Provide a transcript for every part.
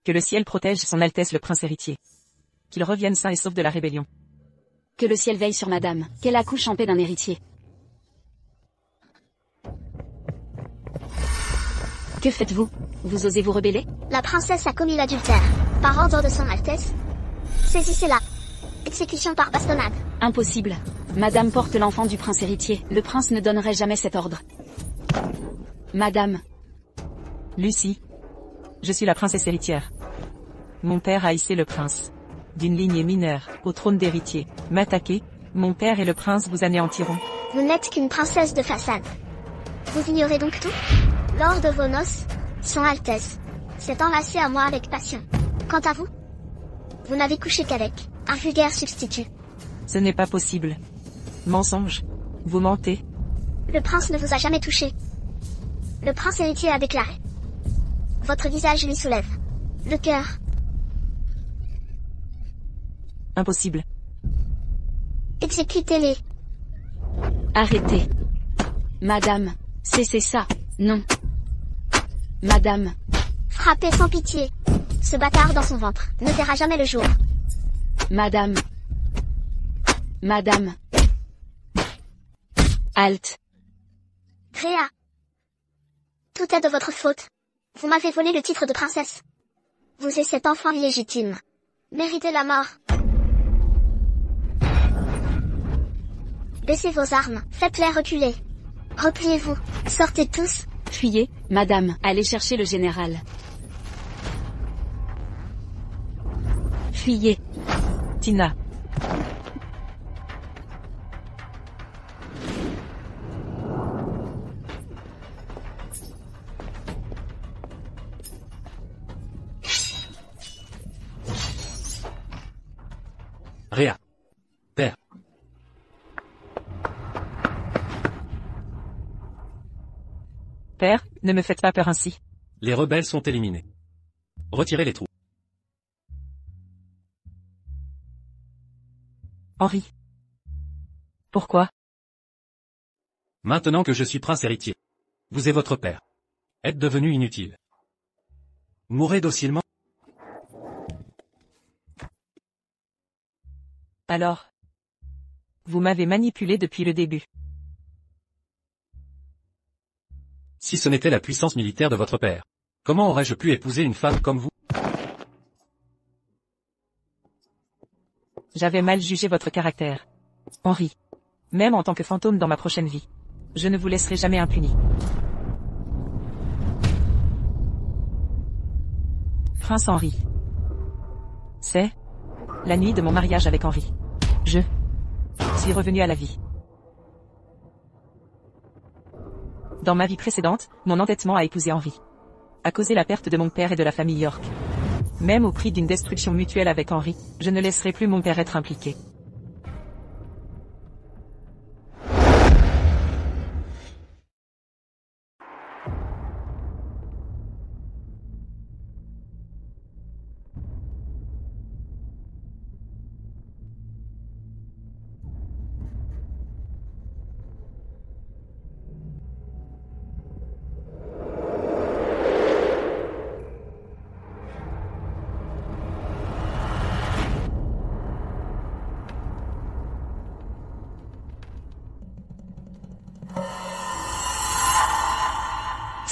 Que le ciel protège son Altesse le prince héritier. Qu'il revienne sain et sauf de la rébellion. Que le ciel veille sur madame, qu'elle accouche en paix d'un héritier. Que faites-vous? Vous osez vous rebeller? La princesse a commis l'adultère. Par ordre de son Altesse. Saisissez-la. Exécution par bastonnade. Impossible. Madame porte l'enfant du prince héritier. Le prince ne donnerait jamais cet ordre. Madame. Lucie. Je suis la princesse héritière. Mon père a hissé le prince. D'une lignée mineure, au trône d'héritier. M'attaquer, mon père et le prince vous anéantiront. Vous n'êtes qu'une princesse de façade. Vous ignorez donc tout? Lors de vos noces, son Altesse s'est enlacée à moi avec passion. Quant à vous, vous n'avez couché qu'avec un vulgaire substitut. Ce n'est pas possible. Mensonge. Vous mentez. Le prince ne vous a jamais touché. Le prince héritier a déclaré. Votre visage lui soulève le cœur. Impossible. Exécutez-les. Arrêtez. Madame, cessez ça. Non. Madame. Frappez sans pitié. Ce bâtard dans son ventre ne verra jamais le jour. Madame. Madame. Halte. Réa. Tout est de votre faute. Vous m'avez volé le titre de princesse. Vous et cet enfant illégitime méritez la mort. Baissez vos armes, faites-les reculer. Repliez-vous, sortez tous. Fuyez, madame, allez chercher le général. Fuyez. Tina. Réa. Père. Père, ne me faites pas peur ainsi. Les rebelles sont éliminés. Retirez les troupes. Henri. Pourquoi? Maintenant que je suis prince héritier. Vous et votre père êtes devenus inutiles. Mourez docilement. Alors. Vous m'avez manipulé depuis le début. Si ce n'était la puissance militaire de votre père, comment aurais-je pu épouser une femme comme vous? J'avais mal jugé votre caractère. Henri. Même en tant que fantôme dans ma prochaine vie. Je ne vous laisserai jamais impuni. Prince Henri. C'est la nuit de mon mariage avec Henri. Je suis revenu à la vie. Dans ma vie précédente, mon entêtement à épouser Henri a causé la perte de mon père et de la famille York. Même au prix d'une destruction mutuelle avec Henri, je ne laisserai plus mon père être impliqué.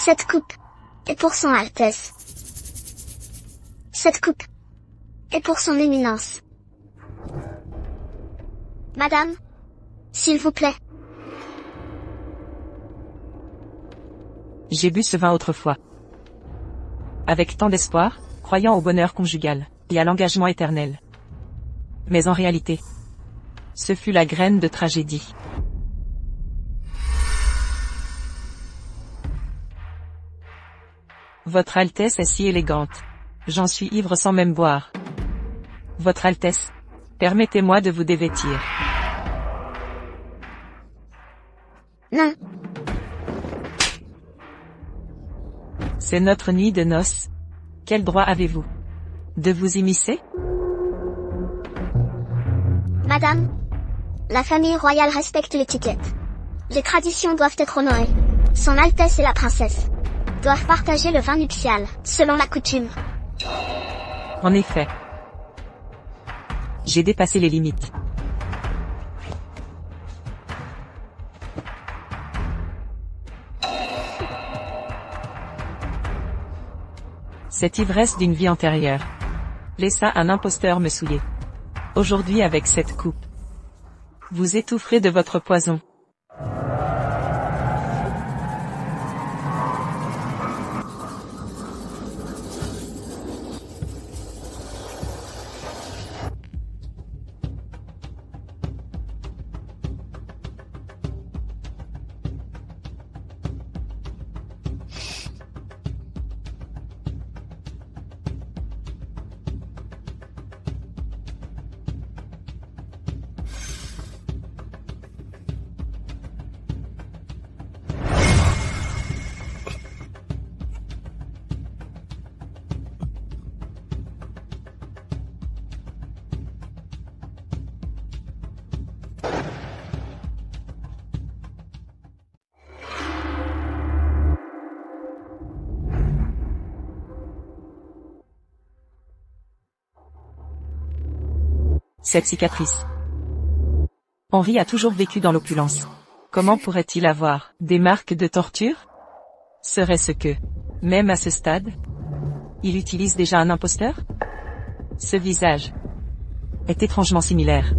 Cette coupe est pour son Altesse. Cette coupe est pour son éminence. Madame, s'il vous plaît. J'ai bu ce vin autrefois. Avec tant d'espoir, croyant au bonheur conjugal, et à l'engagement éternel. Mais en réalité, ce fut la graine de tragédie. Votre Altesse est si élégante. J'en suis ivre sans même boire. Votre Altesse, permettez-moi de vous dévêtir. Non. C'est notre nuit de noces. Quel droit avez-vous de vous immiscer? Madame, la famille royale respecte l'étiquette. Les traditions doivent être honorées. Son Altesse et la princesse doivent partager le vin nuptial, selon la coutume. En effet, j'ai dépassé les limites. Cette ivresse d'une vie antérieure laissa un imposteur me souiller. Aujourd'hui avec cette coupe, vous étoufferez de votre poison. Cette cicatrice. Henri a toujours vécu dans l'opulence. Comment pourrait-il avoir des marques de torture? Serait-ce que, même à ce stade, il utilise déjà un imposteur? Ce visage est étrangement similaire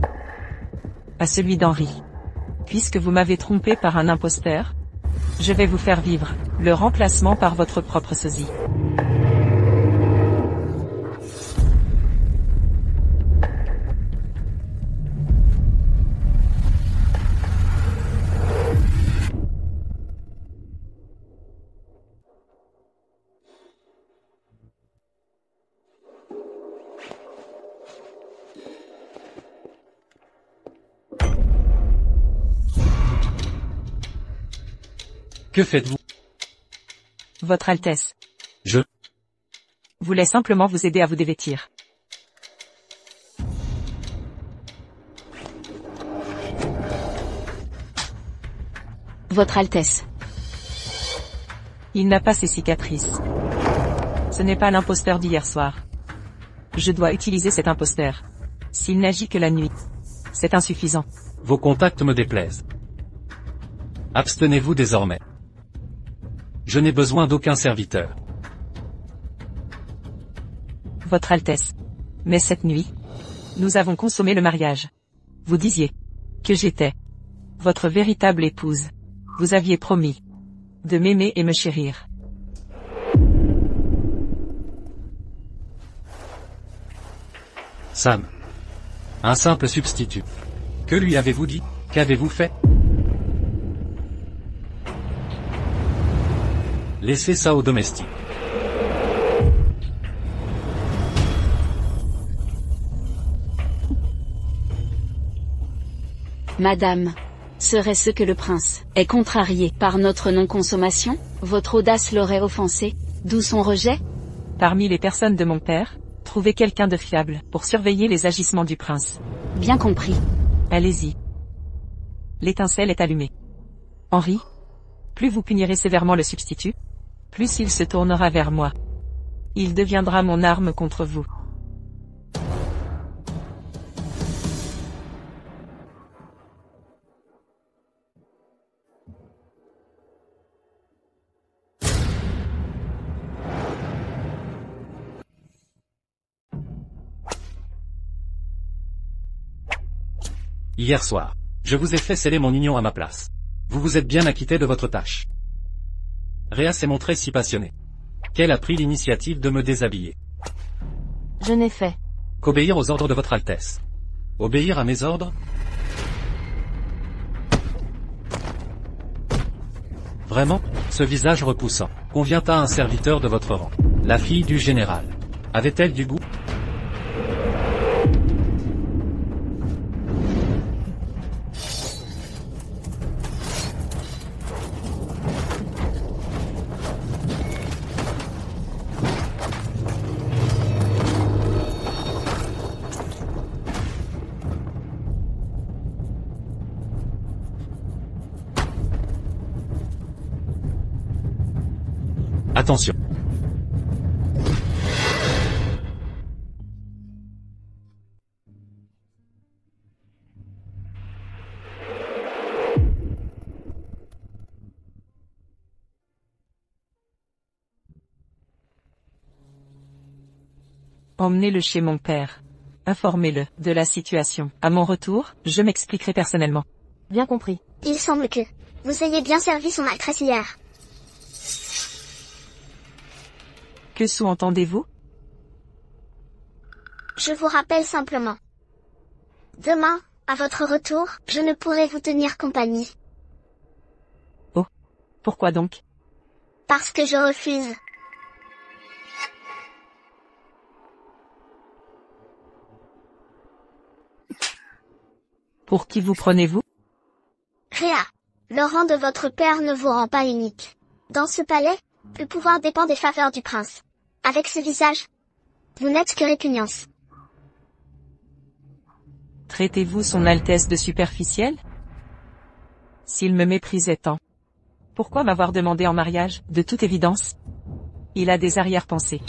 à celui d'Henri. Puisque vous m'avez trompé par un imposteur, je vais vous faire vivre le remplacement par votre propre sosie. Que faites-vous? Votre Altesse. Je voulais simplement vous aider à vous dévêtir. Votre Altesse. Il n'a pas ses cicatrices. Ce n'est pas l'imposteur d'hier soir. Je dois utiliser cet imposteur. S'il n'agit que la nuit, c'est insuffisant. Vos contacts me déplaisent. Abstenez-vous désormais. Je n'ai besoin d'aucun serviteur. Votre Altesse. Mais cette nuit, nous avons consommé le mariage. Vous disiez que j'étais votre véritable épouse. Vous aviez promis de m'aimer et me chérir. Sam. Un simple substitut. Que lui avez-vous dit? Qu'avez-vous fait? Laissez ça aux domestiques. Madame, serait-ce que le prince est contrarié par notre non-consommation? Votre audace l'aurait offensé, d'où son rejet? Parmi les personnes de mon père, trouvez quelqu'un de fiable pour surveiller les agissements du prince. Bien compris. Allez-y. L'étincelle est allumée. Henri, plus vous punirez sévèrement le substitut, plus il se tournera vers moi. Il deviendra mon arme contre vous. Hier soir, je vous ai fait sceller mon union à ma place. Vous vous êtes bien acquitté de votre tâche. Réa s'est montrée si passionnée qu'elle a pris l'initiative de me déshabiller. Je n'ai fait qu'obéir aux ordres de votre Altesse. Obéir à mes ordres? Vraiment, ce visage repoussant convient à un serviteur de votre rang. La fille du général. Avait-elle du goût? Attention. Emmenez-le chez mon père. Informez-le de la situation. À mon retour, je m'expliquerai personnellement. Bien compris. Il semble que vous ayez bien servi son maîtresse hier. Que sous-entendez-vous? Je vous rappelle simplement. Demain, à votre retour, je ne pourrai vous tenir compagnie. Pourquoi donc? Parce que je refuse. Pour qui vous prenez-vous? Réa, le rang de votre père ne vous rend pas unique. Dans ce palais, le pouvoir dépend des faveurs du prince. Avec ce visage, vous n'êtes que répugnance. Traitez-vous son Altesse de superficielle? S'il me méprisait tant, pourquoi m'avoir demandé en mariage, de toute évidence? Il a des arrière-pensées.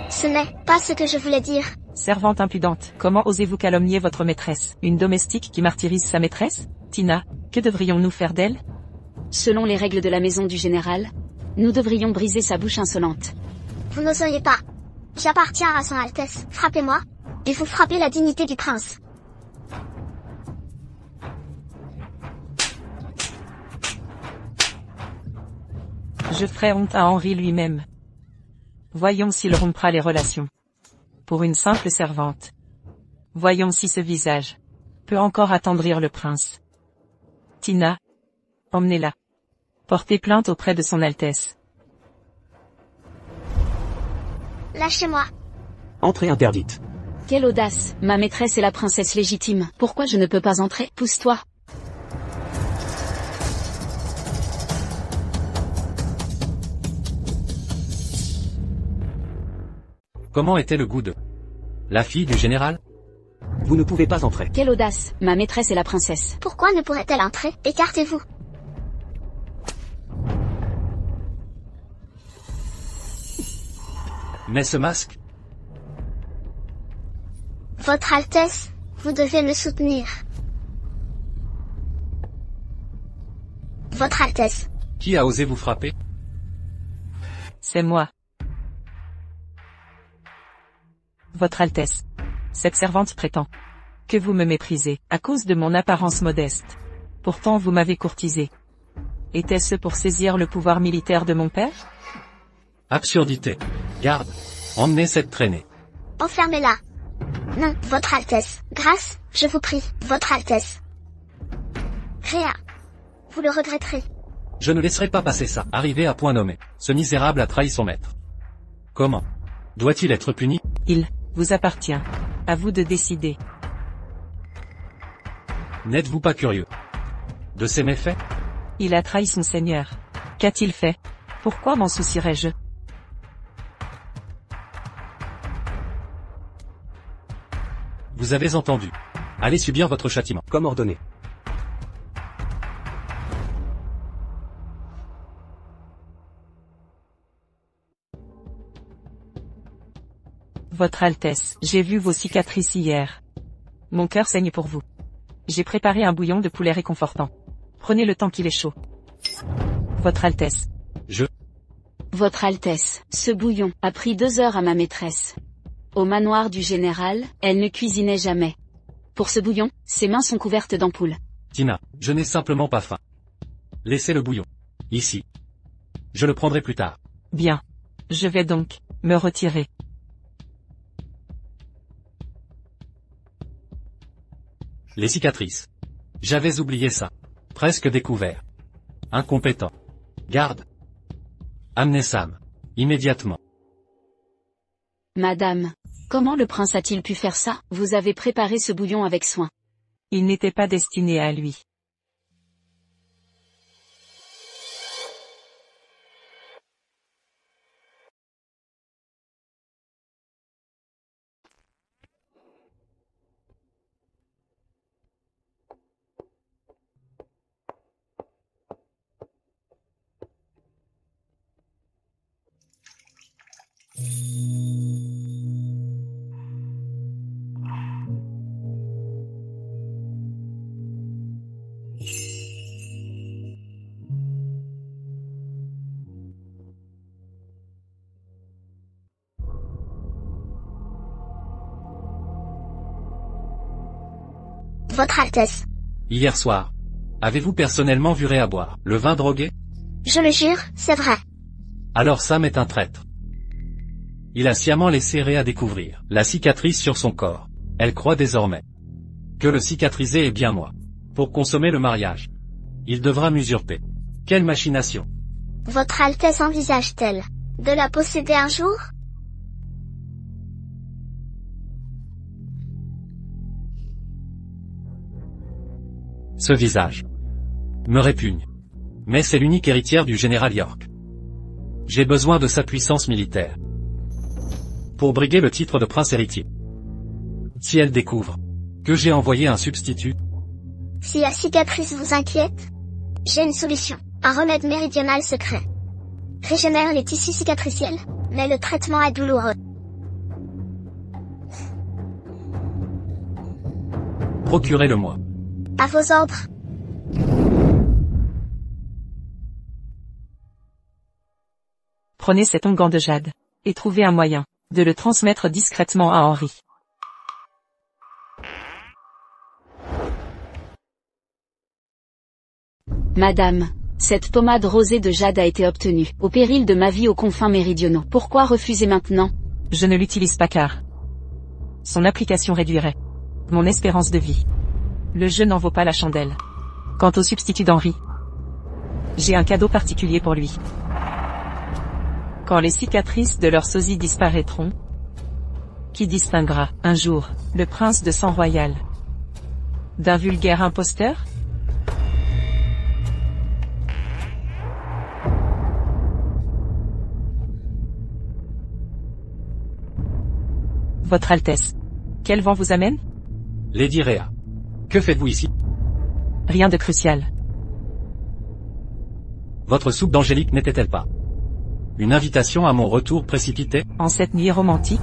Ce n'est pas ce que je voulais dire. Servante impudente, comment osez-vous calomnier votre maîtresse? Une domestique qui martyrise sa maîtresse? Tina, que devrions-nous faire d'elle? Selon les règles de la maison du général, nous devrions briser sa bouche insolente. Vous n'oseriez pas. J'appartiens à son Altesse. Frappez-moi, et vous frappez la dignité du prince. Je ferai honte à Henri lui-même. Voyons s'il rompra les relations. Pour une simple servante. Voyons si ce visage peut encore attendrir le prince. Tina, emmenez-la. Portez plainte auprès de son Altesse. Lâchez-moi. Entrée interdite. Quelle audace! Ma maîtresse est la princesse légitime. Pourquoi je ne peux pas entrer? Pousse-toi! Comment était le goût de la fille du général? Vous ne pouvez pas entrer. Quelle audace! Ma maîtresse est la princesse. Pourquoi ne pourrait-elle entrer? Écartez-vous. Mais ce masque? Votre Altesse, vous devez me soutenir. Votre Altesse. Qui a osé vous frapper? C'est moi. Votre Altesse. Cette servante prétend que vous me méprisez, à cause de mon apparence modeste. Pourtant vous m'avez courtisé. Était-ce pour saisir le pouvoir militaire de mon père? Absurdité. Garde. Emmenez cette traînée. Enfermez-la. Non, Votre Altesse. Grâce, je vous prie, Votre Altesse. Réa. Vous le regretterez. Je ne laisserai pas passer ça. Arrivé à point nommé, ce misérable a trahi son maître. Comment? Doit-il être puni? Il vous appartient. À vous de décider. N'êtes-vous pas curieux de ces méfaits? Il a trahi son seigneur. Qu'a-t-il fait? Pourquoi m'en soucierais-je? Vous avez entendu. Allez subir votre châtiment. Comme ordonné. Votre Altesse, j'ai vu vos cicatrices hier. Mon cœur saigne pour vous. J'ai préparé un bouillon de poulet réconfortant. Prenez le temps qu'il est chaud. Votre Altesse. Votre Altesse, ce bouillon a pris 2 heures à ma maîtresse. Au manoir du général, elle ne cuisinait jamais. Pour ce bouillon, ses mains sont couvertes d'ampoules. Tina, je n'ai simplement pas faim. Laissez le bouillon. Ici. Je le prendrai plus tard. Bien. Je vais donc me retirer. Les cicatrices. J'avais oublié ça. Presque découvert. Incompétent. Garde. Amenez Sam. Immédiatement. Madame, comment le prince a-t-il pu faire ça? Vous avez préparé ce bouillon avec soin. Il n'était pas destiné à lui. Votre Altesse. Hier soir. Avez-vous personnellement vu Réa boire le vin drogué? Je le jure, c'est vrai. Alors Sam est un traître. Il a sciemment laissé Réa découvrir la cicatrice sur son corps. Elle croit désormais que le cicatrisé est bien moi. Pour consommer le mariage, il devra m'usurper. Quelle machination! Votre Altesse envisage-t-elle de la posséder un jour? Ce visage me répugne. Mais c'est l'unique héritière du général York. J'ai besoin de sa puissance militaire pour briguer le titre de prince héritier. Si elle découvre que j'ai envoyé un substitut, Si la cicatrice vous inquiète, j'ai une solution. Un remède méridional secret. Régénère les tissus cicatriciels, mais le traitement est douloureux. procurez-le-moi. À vos ordres. Prenez cet onguent de jade, et trouvez un moyen de le transmettre discrètement à Henri. Madame, cette pommade rosée de jade a été obtenue, au péril de ma vie aux confins méridionaux. Pourquoi refuser maintenant? Je ne l'utilise pas car son application réduirait mon espérance de vie. Le jeu n'en vaut pas la chandelle. Quant au substitut d'Henri, j'ai un cadeau particulier pour lui. Quand les cicatrices de leur sosie disparaîtront, qui distinguera, un jour, le prince de sang royal d'un vulgaire imposteur? Votre Altesse. Quel vent vous amène? Lady Réa. Que faites-vous ici? Rien de crucial. Votre soupe d'angélique n'était-elle pas une invitation à mon retour précipité? En cette nuit romantique,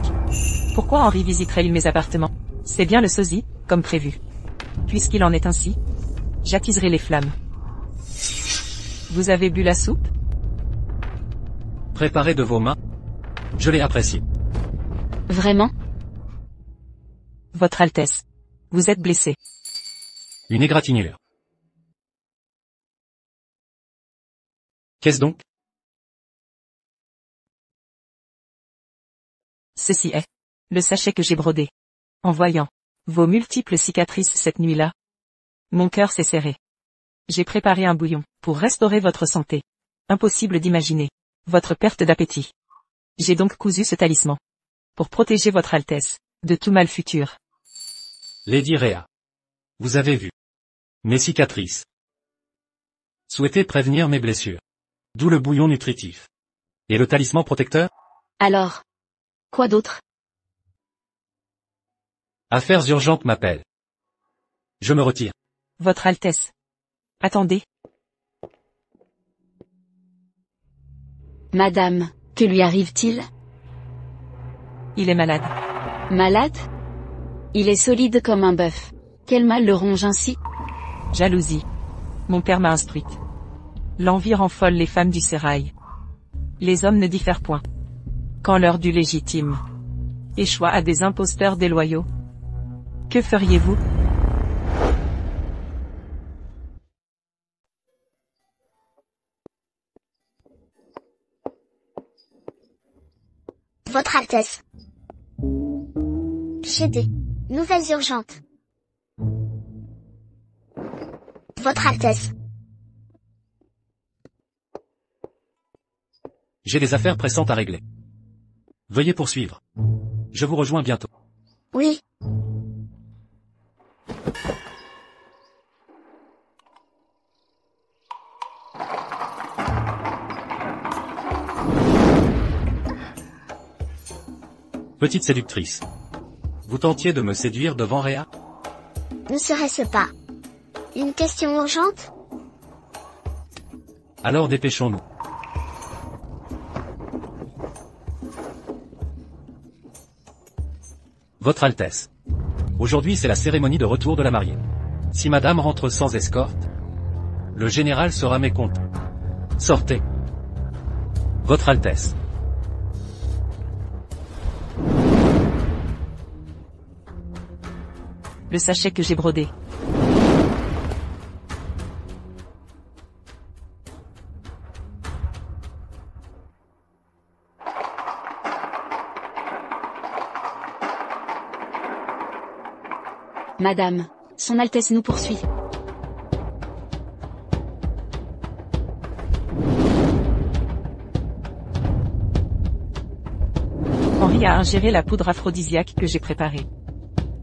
pourquoi Henri visiterait-il mes appartements? C'est bien le sosie, comme prévu. Puisqu'il en est ainsi, j'attiserai les flammes. Vous avez bu la soupe? Préparée de vos mains? Je l'ai appréciée. Vraiment? Votre Altesse. Vous êtes blessé. Une égratignure. Qu'est-ce donc? Ceci est le sachet que j'ai brodé. En voyant vos multiples cicatrices cette nuit-là, mon cœur s'est serré. J'ai préparé un bouillon pour restaurer votre santé. Impossible d'imaginer votre perte d'appétit. J'ai donc cousu ce talisman pour protéger votre Altesse de tout mal futur. Lady Réa. Vous avez vu mes cicatrices. Souhaitez prévenir mes blessures. D'où le bouillon nutritif. Et le talisman protecteur? Alors, quoi d'autre? Affaires urgentes m'appellent. Je me retire. Votre Altesse. Attendez. Madame, que lui arrive-t-il? Il est malade. Malade? Il est solide comme un bœuf. Quel mal le ronge ainsi? Jalousie. Mon père m'a instruite. L'envie rend folle les femmes du sérail. Les hommes ne diffèrent point. Quand l'heure du légitime échoua à des imposteurs déloyaux, que feriez-vous? Votre Altesse. J'ai des nouvelles urgentes. Votre Altesse. J'ai des affaires pressantes à régler. Veuillez poursuivre. Je vous rejoins bientôt. Oui. Petite séductrice. Vous tentiez de me séduire devant Réa? Ne serait-ce pas une question urgente? Alors dépêchons-nous. Votre Altesse. Aujourd'hui c'est la cérémonie de retour de la mariée. Si madame rentre sans escorte, le général sera mécontent. Sortez. Votre Altesse. Le sachet que j'ai brodé. Madame, Son Altesse nous poursuit. Henri a ingéré la poudre aphrodisiaque que j'ai préparée.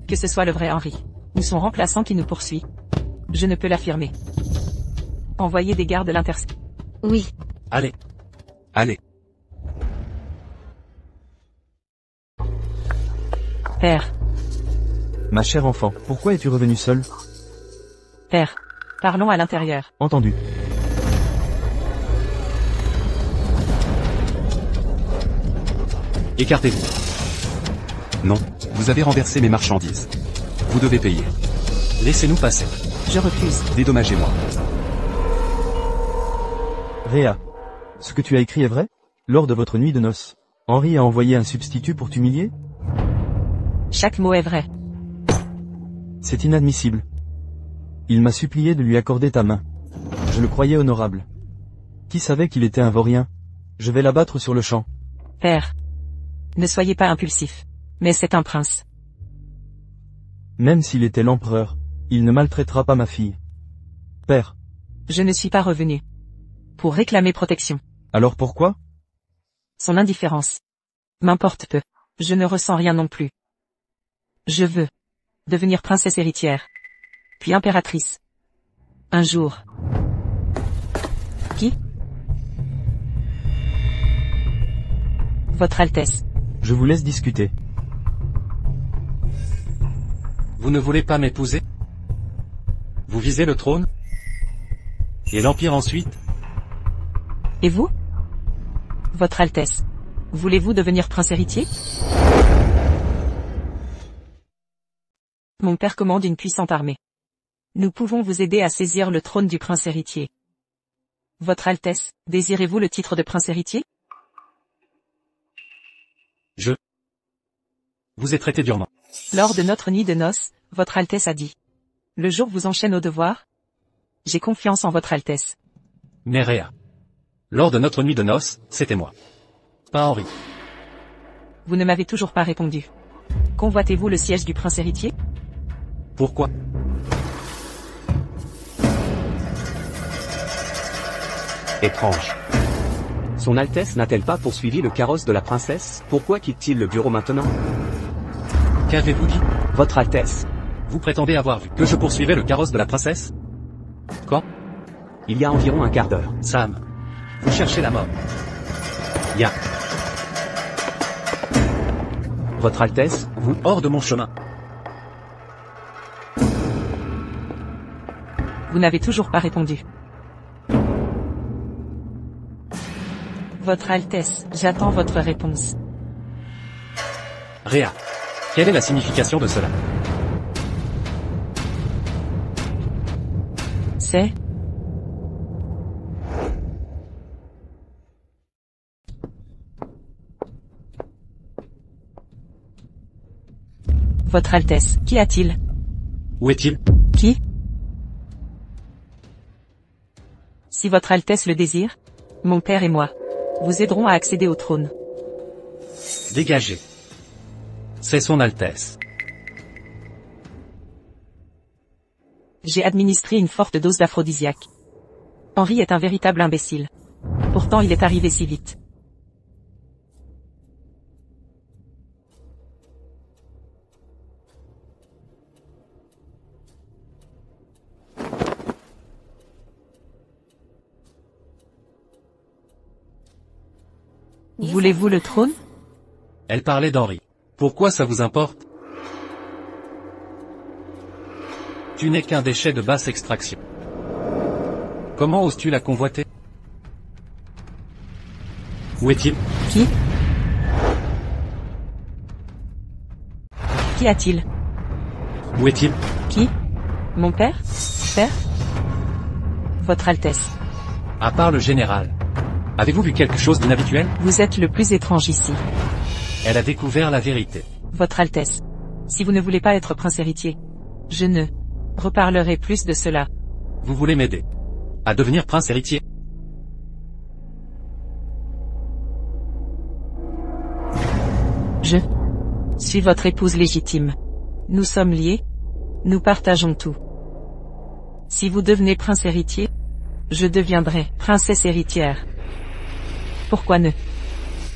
Que ce soit le vrai Henri, ou son remplaçant qui nous poursuit, je ne peux l'affirmer. Envoyez des gardes l'intercepter. Oui. Allez. Allez. Père, Ma chère enfant, pourquoi es-tu revenu seul? père, parlons à l'intérieur. Entendu. Écartez-vous. Non, vous avez renversé mes marchandises. Vous devez payer. Laissez-nous passer. Je refuse. Dédommagez-moi. Réa. Ce que tu as écrit est vrai? Lors de votre nuit de noces, Henri a envoyé un substitut pour t'humilier? Chaque mot est vrai. C'est inadmissible. Il m'a supplié de lui accorder ta main. Je le croyais honorable. Qui savait qu'il était un vaurien? Je vais l'abattre sur le champ. Père, ne soyez pas impulsif. Mais c'est un prince. Même s'il était l'empereur, il ne maltraitera pas ma fille. Père. Je ne suis pas revenu. Pour réclamer protection. Alors pourquoi? Son indifférence. M'importe peu. Je ne ressens rien non plus. Je veux devenir princesse héritière. Puis impératrice. Un jour. Qui? Votre Altesse. Je vous laisse discuter. Vous ne voulez pas m'épouser? Vous visez le trône? Et l'Empire ensuite? Et vous? Votre Altesse. Voulez-vous devenir prince héritier? Mon père commande une puissante armée. Nous pouvons vous aider à saisir le trône du prince héritier. Votre Altesse, désirez-vous le titre de prince héritier? Vous êtes traité durement. Lors de notre nuit de noces, votre Altesse a dit. Le jour vous enchaîne au devoir? J'ai confiance en votre Altesse. Mais Réa. Lors de notre nuit de noces, c'était moi. Pas Henri. Vous ne m'avez toujours pas répondu. Convoitez-vous le siège du prince héritier? Pourquoi? Étrange. Son Altesse n'a-t-elle pas poursuivi le carrosse de la princesse? Pourquoi quitte-t-il le bureau maintenant? Qu'avez-vous dit? Votre Altesse. Vous prétendez avoir vu que je poursuivais le carrosse de la princesse? Quand? Il y a environ un quart d'heure. Sam. Vous cherchez la mort. Ya. Votre Altesse, vous? Hors de mon chemin. Vous n'avez toujours pas répondu. Votre Altesse, j'attends votre réponse. Réa. Quelle est la signification de cela? C'est... Votre Altesse, qu'y a-t-il? Où est-il? Qui? Si votre Altesse le désire, mon père et moi vous aiderons à accéder au trône. Dégagez. C'est son Altesse. J'ai administré une forte dose d'aphrodisiaque. Henri est un véritable imbécile. Pourtant il est arrivé si vite. Voulez-vous le trône? Elle parlait d'Henri. Pourquoi ça vous importe? Tu n'es qu'un déchet de basse extraction. Comment oses-tu la convoiter? Où est-il? Qui? Qu'y a-t-il? Où est-il? Qui? Mon père? Père? Votre Altesse. À part le général. Avez-vous vu quelque chose d'inhabituel? Vous êtes le plus étrange ici. Elle a découvert la vérité. Votre Altesse. Si vous ne voulez pas être prince héritier, je ne reparlerai plus de cela. Vous voulez m'aider à devenir prince héritier? Je suis votre épouse légitime. Nous sommes liés, Nous partageons tout. Si vous devenez prince héritier, je deviendrai princesse héritière. Pourquoi ne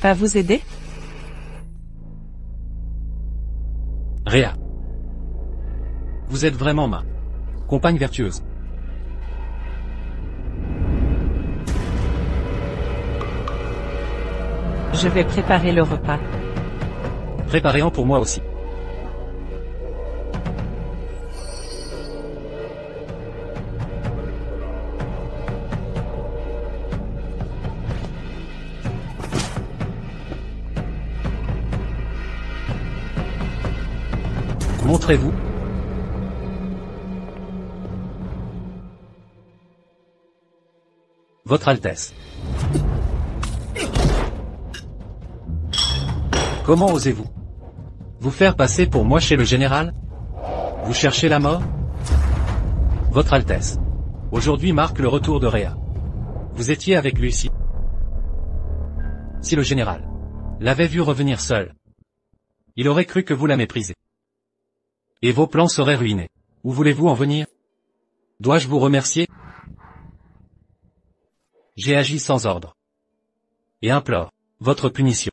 pas vous aider? Rhea. Vous êtes vraiment ma compagne vertueuse. Je vais préparer le repas. Préparez-en pour moi aussi. Montrez-vous. Votre Altesse. Comment osez-vous vous faire passer pour moi chez le général? Vous cherchez la mort? Votre Altesse. Aujourd'hui marque le retour de Rhea. Vous étiez avec Lucie. Si le général l'avait vu revenir seul, il aurait cru que vous la méprisez. Et vos plans seraient ruinés. Où voulez-vous en venir? Dois-je vous remercier? J'ai agi sans ordre. Et implore votre punition.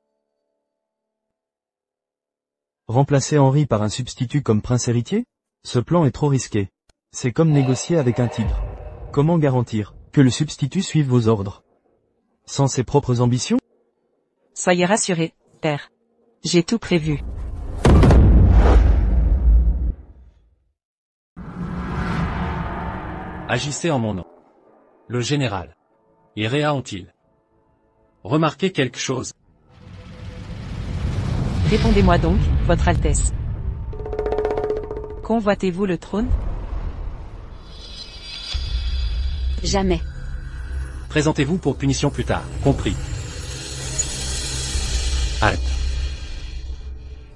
Remplacer Henri par un substitut comme prince héritier? Ce plan est trop risqué. C'est comme négocier avec un tigre. Comment garantir que le substitut suive vos ordres? Sans ses propres ambitions? Soyez rassurés, père. J'ai tout prévu. Agissez en mon nom. Le général et Rhea ont-ils remarqué quelque chose? Répondez-moi donc, votre Altesse. Convoitez-vous le trône? Jamais. Présentez-vous pour punition plus tard, compris. Halte.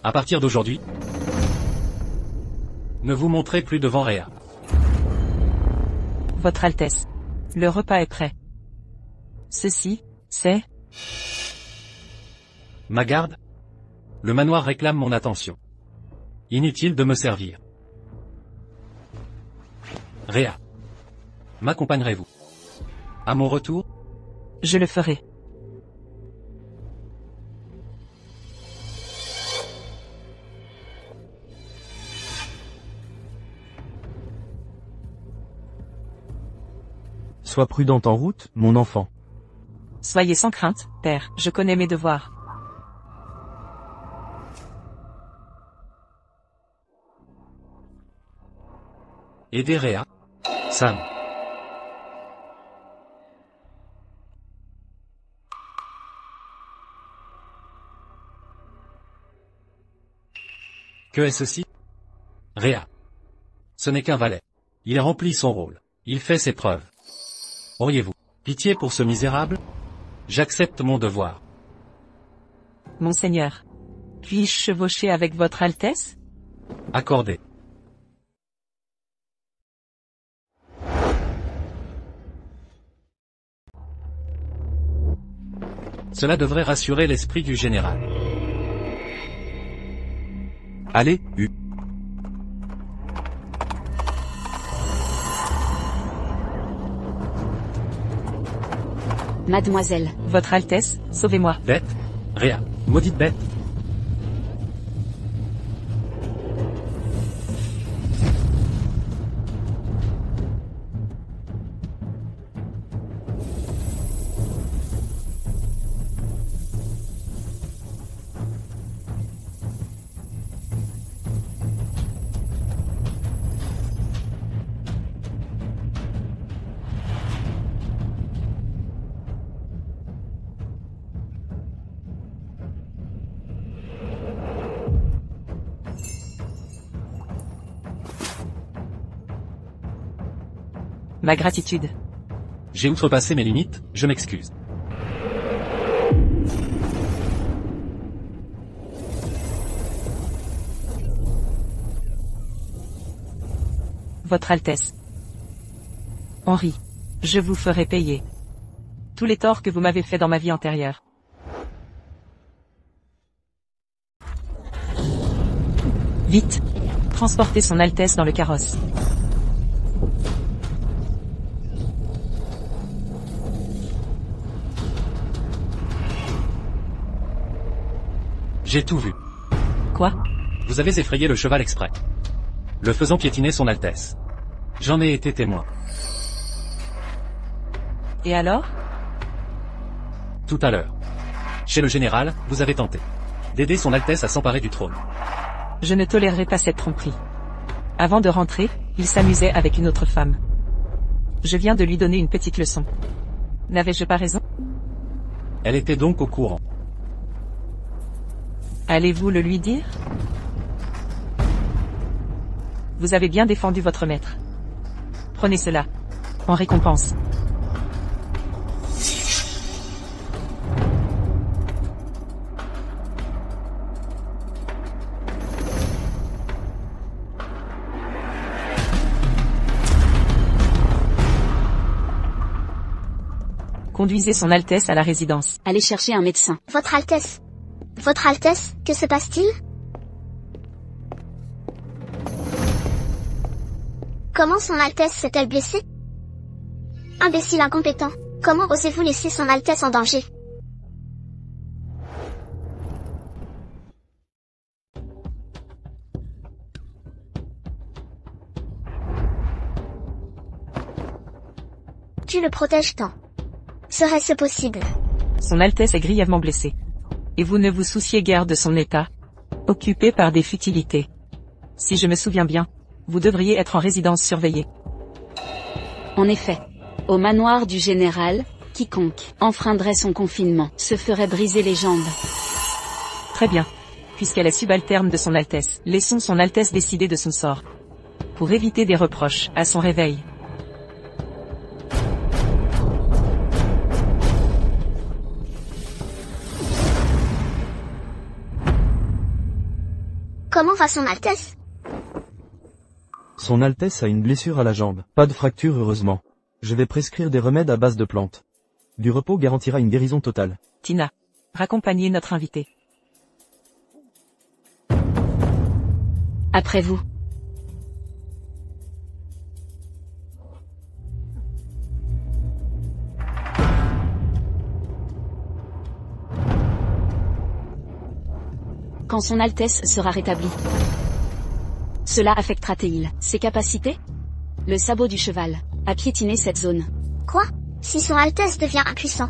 À partir d'aujourd'hui, ne vous montrez plus devant Rhea. Votre Altesse. Le repas est prêt. Ceci, c'est... Ma garde? Le manoir réclame mon attention. Inutile de me servir. Rhea. M'accompagnerez-vous? À mon retour? Je le ferai. Sois prudente en route, mon enfant. Soyez sans crainte, père, je connais mes devoirs. Aidez Rhea. Sam. Que est ceci? Rhea. Ce n'est qu'un valet. Il remplit son rôle. Il fait ses preuves. Auriez-vous pitié pour ce misérable? J'accepte mon devoir. Monseigneur. Puis-je chevaucher avec votre Altesse? Accordé. Cela devrait rassurer l'esprit du général. Allez, U. Mademoiselle. Votre Altesse, sauvez-moi. Bête? Rhea. Maudite bête. Ma gratitude. J'ai outrepassé mes limites, je m'excuse. Votre Altesse. Henri. Je vous ferai payer tous les torts que vous m'avez faits dans ma vie antérieure. Vite. transporter son Altesse dans le carrosse. J'ai tout vu. Quoi? Vous avez effrayé le cheval exprès, le faisant piétiner son Altesse. J'en ai été témoin. Et alors? Tout à l'heure. Chez le général, vous avez tenté d'aider son Altesse à s'emparer du trône. Je ne tolérerai pas cette tromperie. Avant de rentrer, il s'amusait avec une autre femme. Je viens de lui donner une petite leçon. N'avais-je pas raison? Elle était donc au courant. Allez-vous le lui dire? Vous avez bien défendu votre maître. Prenez cela. En récompense. Conduisez son Altesse à la résidence. Allez chercher un médecin. Votre Altesse. Votre Altesse, que se passe-t-il? Comment son Altesse s'est-elle blessée? Imbécile incompétent. Comment osez-vous laisser son Altesse en danger? Tu le protèges tant. Serait-ce possible? Son Altesse est grièvement blessée. Et vous ne vous souciez guère de son état, occupé par des futilités. Si je me souviens bien, vous devriez être en résidence surveillée. En effet. Au manoir du général, quiconque enfreindrait son confinement se ferait briser les jambes. Très bien. Puisqu'elle est subalterne de son Altesse, laissons son Altesse décider de son sort. Pour éviter des reproches à son réveil. Comment va son Altesse? Son Altesse a une blessure à la jambe. Pas de fracture heureusement. Je vais prescrire des remèdes à base de plantes. Du repos garantira une guérison totale. Tina, raccompagnez notre invité. Après vous. Quand son Altesse sera rétablie. Cela affectera-t-il ses capacités? Le sabot du cheval a piétiné cette zone. Quoi? Si son Altesse devient impuissant,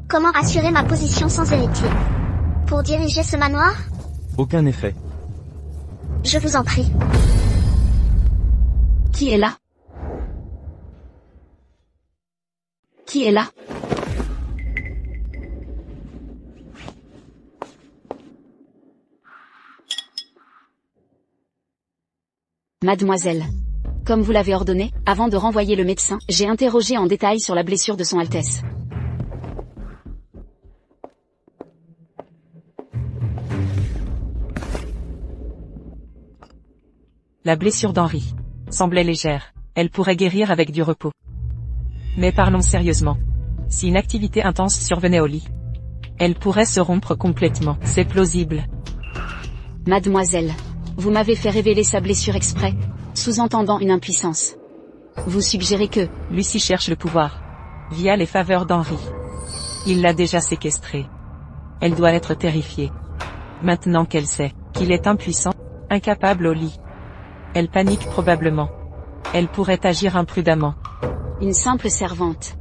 comment assurer ma position sans héritier? Pour diriger ce manoir? Aucun effet. Je vous en prie. Qui est là? Qui est là? Mademoiselle. Comme vous l'avez ordonné, avant de renvoyer le médecin, j'ai interrogé en détail sur la blessure de son Altesse. La blessure d'Henri semblait légère. Elle pourrait guérir avec du repos. Mais parlons sérieusement. Si une activité intense survenait au lit, elle pourrait se rompre complètement. C'est plausible. Mademoiselle. Vous m'avez fait révéler sa blessure exprès, sous-entendant une impuissance. Vous suggérez que Lucie cherche le pouvoir, via les faveurs d'Henri. Il l'a déjà séquestrée. Elle doit être terrifiée. Maintenant qu'elle sait qu'il est impuissant, incapable au lit. Elle panique probablement. Elle pourrait agir imprudemment. Une simple servante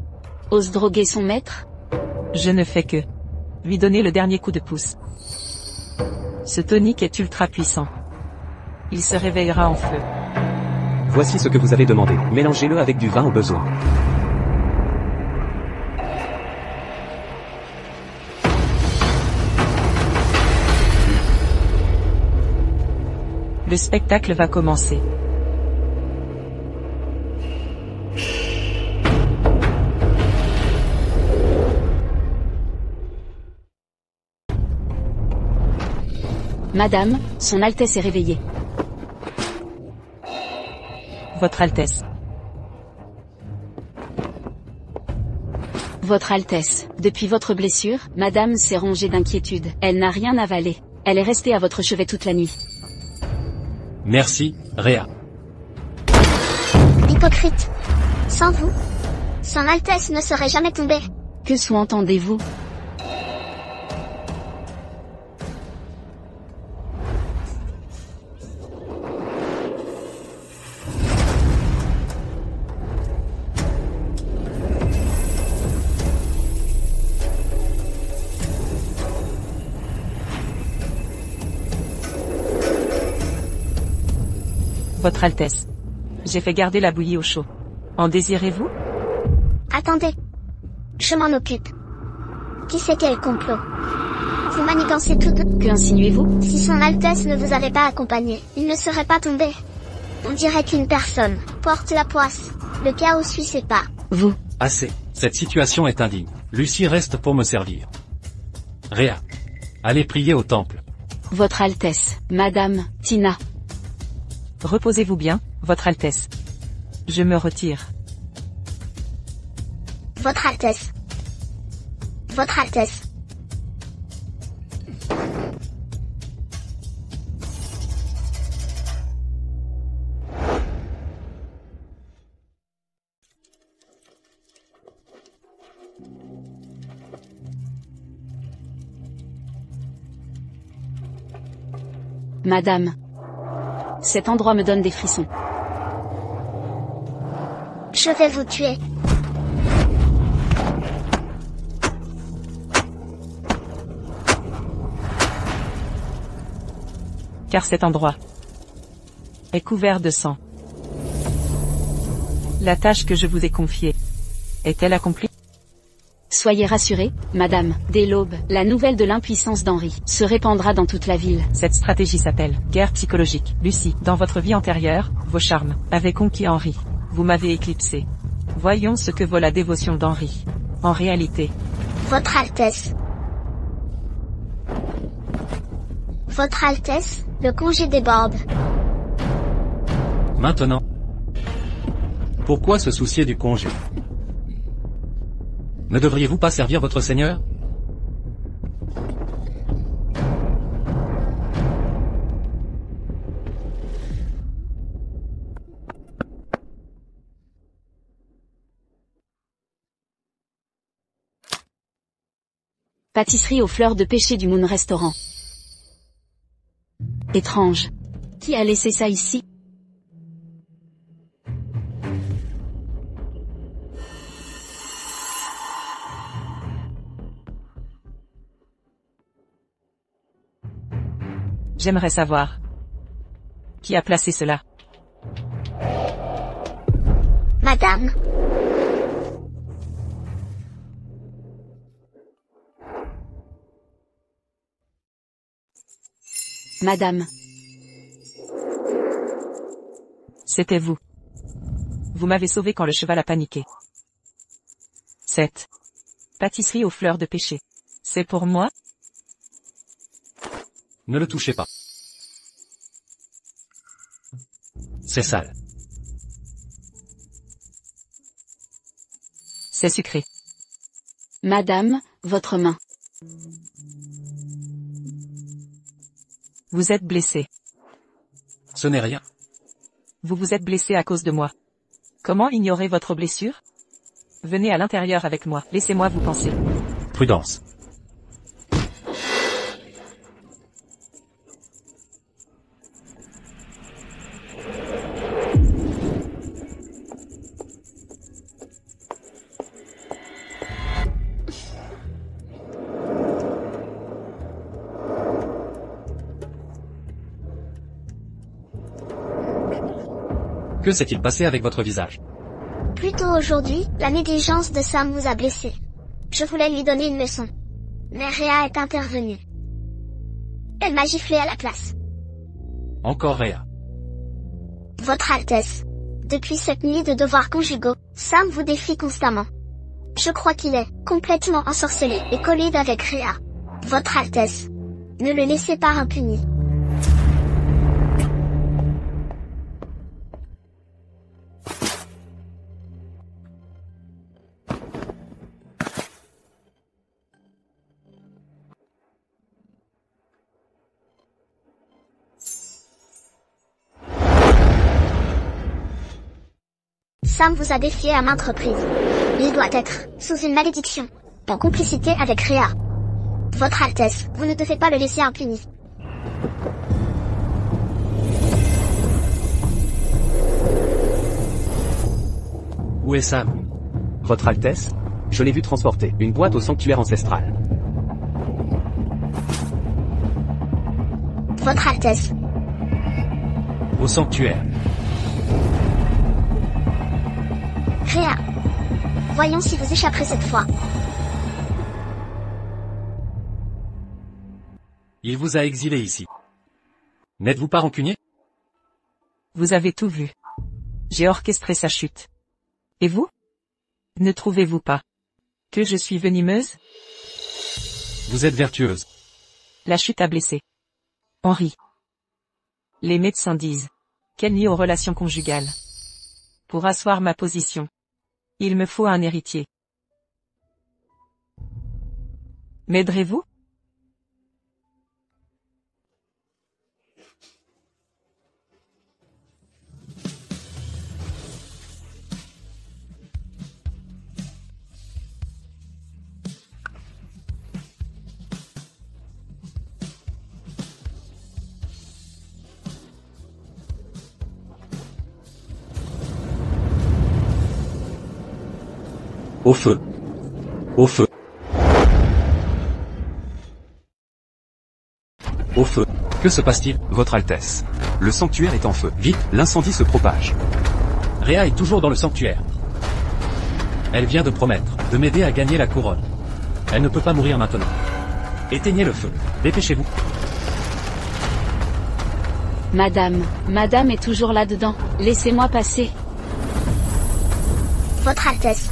ose droguer son maître? Je ne fais que lui donner le dernier coup de pouce. Ce tonique est ultra puissant. Il se réveillera en feu. Voici ce que vous avez demandé. Mélangez-le avec du vin au besoin. Le spectacle va commencer. Madame, son Altesse est réveillée. Votre Altesse. Votre Altesse, depuis votre blessure, Madame s'est rongée d'inquiétude. Elle n'a rien avalé. Elle est restée à votre chevet toute la nuit. Merci, Réa. Hypocrite. Sans vous, son Altesse ne serait jamais tombée. Que sous-entendez-vous? Votre Altesse. J'ai fait garder la bouillie au chaud. En désirez-vous? Attendez. Je m'en occupe. Qui c'est quel complot? Vous manigancez tout de... Que insinuez-vous? Si son Altesse ne vous avait pas accompagné, il ne serait pas tombé. On dirait qu'une personne porte la poisse. Le chaos suit ses pas. Vous. Assez. Cette situation est indigne. Lucie reste pour me servir. Réa. Allez prier au temple. Votre Altesse, Madame, Tina. Reposez-vous bien, Votre Altesse. Je me retire. Votre Altesse. Votre Altesse. Madame. Cet endroit me donne des frissons. Je vais vous tuer. Car cet endroit est couvert de sang. La tâche que je vous ai confiée est-elle accomplie? Soyez rassurée, madame, dès l'aube, la nouvelle de l'impuissance d'Henri se répandra dans toute la ville. Cette stratégie s'appelle guerre psychologique. Lucie, dans votre vie antérieure, vos charmes avaient conquis Henri. Vous m'avez éclipsé. Voyons ce que vaut la dévotion d'Henri. En réalité, Votre Altesse. Votre Altesse, le congé déborde. Maintenant. Pourquoi se soucier du congé? Ne devriez-vous pas servir votre Seigneur? Pâtisserie aux fleurs de pêcher du Moon Restaurant. Étrange. Qui a laissé ça ici? j'aimerais savoir qui a placé cela. Madame. Madame. C'était vous. Vous m'avez sauvé quand le cheval a paniqué. Cette pâtisserie aux fleurs de pêcher. C'est pour moi? Ne le touchez pas. C'est sale. C'est sucré. Madame, votre main. Vous êtes blessé. Ce n'est rien. Vous vous êtes blessé à cause de moi. Comment ignorer votre blessure? Venez à l'intérieur avec moi, laissez-moi vous penser. Prudence. Que s'est-il passé avec votre visage? Plus tôt aujourd'hui, la négligence de Sam vous a blessé. Je voulais lui donner une leçon. Mais Réa est intervenue. Elle m'a giflé à la place. Encore Réa. Votre Altesse. Depuis cette nuit de devoirs conjugaux, Sam vous défie constamment. Je crois qu'il est complètement ensorcelé et collé avec Réa. Votre Altesse. Ne le laissez pas impuni. Sam vous a défié à maintes reprises. Il doit être sous une malédiction, en complicité avec Rhea. Votre Altesse, vous ne devez pas le laisser impuni. Où est Sam? Votre Altesse, je l'ai vu transporter une boîte au sanctuaire ancestral. Votre Altesse, Au sanctuaire. Rhea. Voyons si vous échapperez cette fois. Il vous a exilé ici. N'êtes-vous pas rancunier? Vous avez tout vu. J'ai orchestré sa chute. Et vous? Ne trouvez-vous pas que je suis venimeuse? Vous êtes vertueuse. La chute a blessé Henri. Les médecins disent qu'elle nie aux relations conjugales. Pour asseoir ma position, il me faut un héritier. M'aiderez-vous? Au feu. Au feu. Au feu. Que se passe-t-il? Votre Altesse. Le sanctuaire est en feu. Vite, L'incendie se propage. Rhea est toujours dans le sanctuaire. Elle vient de promettre de m'aider à gagner la couronne. Elle ne peut pas mourir maintenant. Éteignez le feu. Dépêchez-vous. Madame est toujours là-dedans. Laissez-moi passer. Votre Altesse.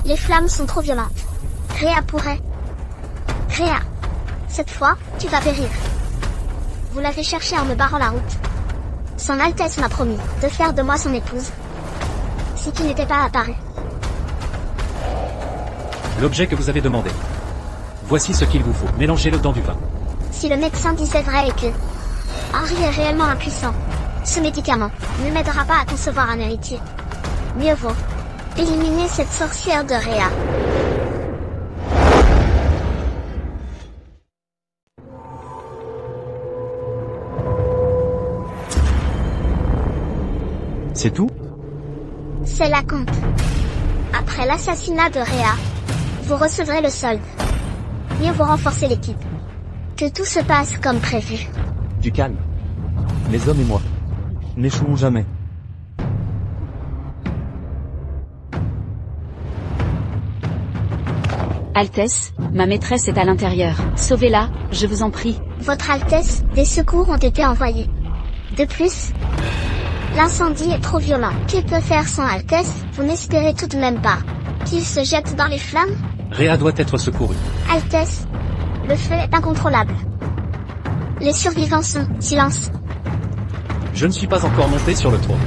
Les flammes sont trop violentes. Rhea pourrait... Rhea. Cette fois, tu vas périr. Vous l'avez cherché en me barrant la route. Son Altesse m'a promis de faire de moi son épouse. Si tu n'étais pas apparu. L'objet que vous avez demandé. Voici ce qu'il vous faut. Mélangez-le dans du vin. Si le médecin disait vrai et que... Henri est réellement impuissant, ce médicament ne m'aidera pas à concevoir un héritier. Mieux vaut éliminer cette sorcière de Rhea. C'est tout? C'est la compte. Après l'assassinat de Rhea, vous recevrez le solde. Mieux vaut renforcer l'équipe. Que tout se passe comme prévu. Du calme. Les hommes et moi. N'échouons jamais. Altesse, ma maîtresse est à l'intérieur. Sauvez-la, je vous en prie. Votre Altesse, des secours ont été envoyés. De plus, l'incendie est trop violent. Que peut faire son Altesse? Vous n'espérez tout de même pas qu'il se jette dans les flammes? Rhea doit être secourue. Altesse, le feu est incontrôlable. Les survivants sont... Silence. Je ne suis pas encore monté sur le trône.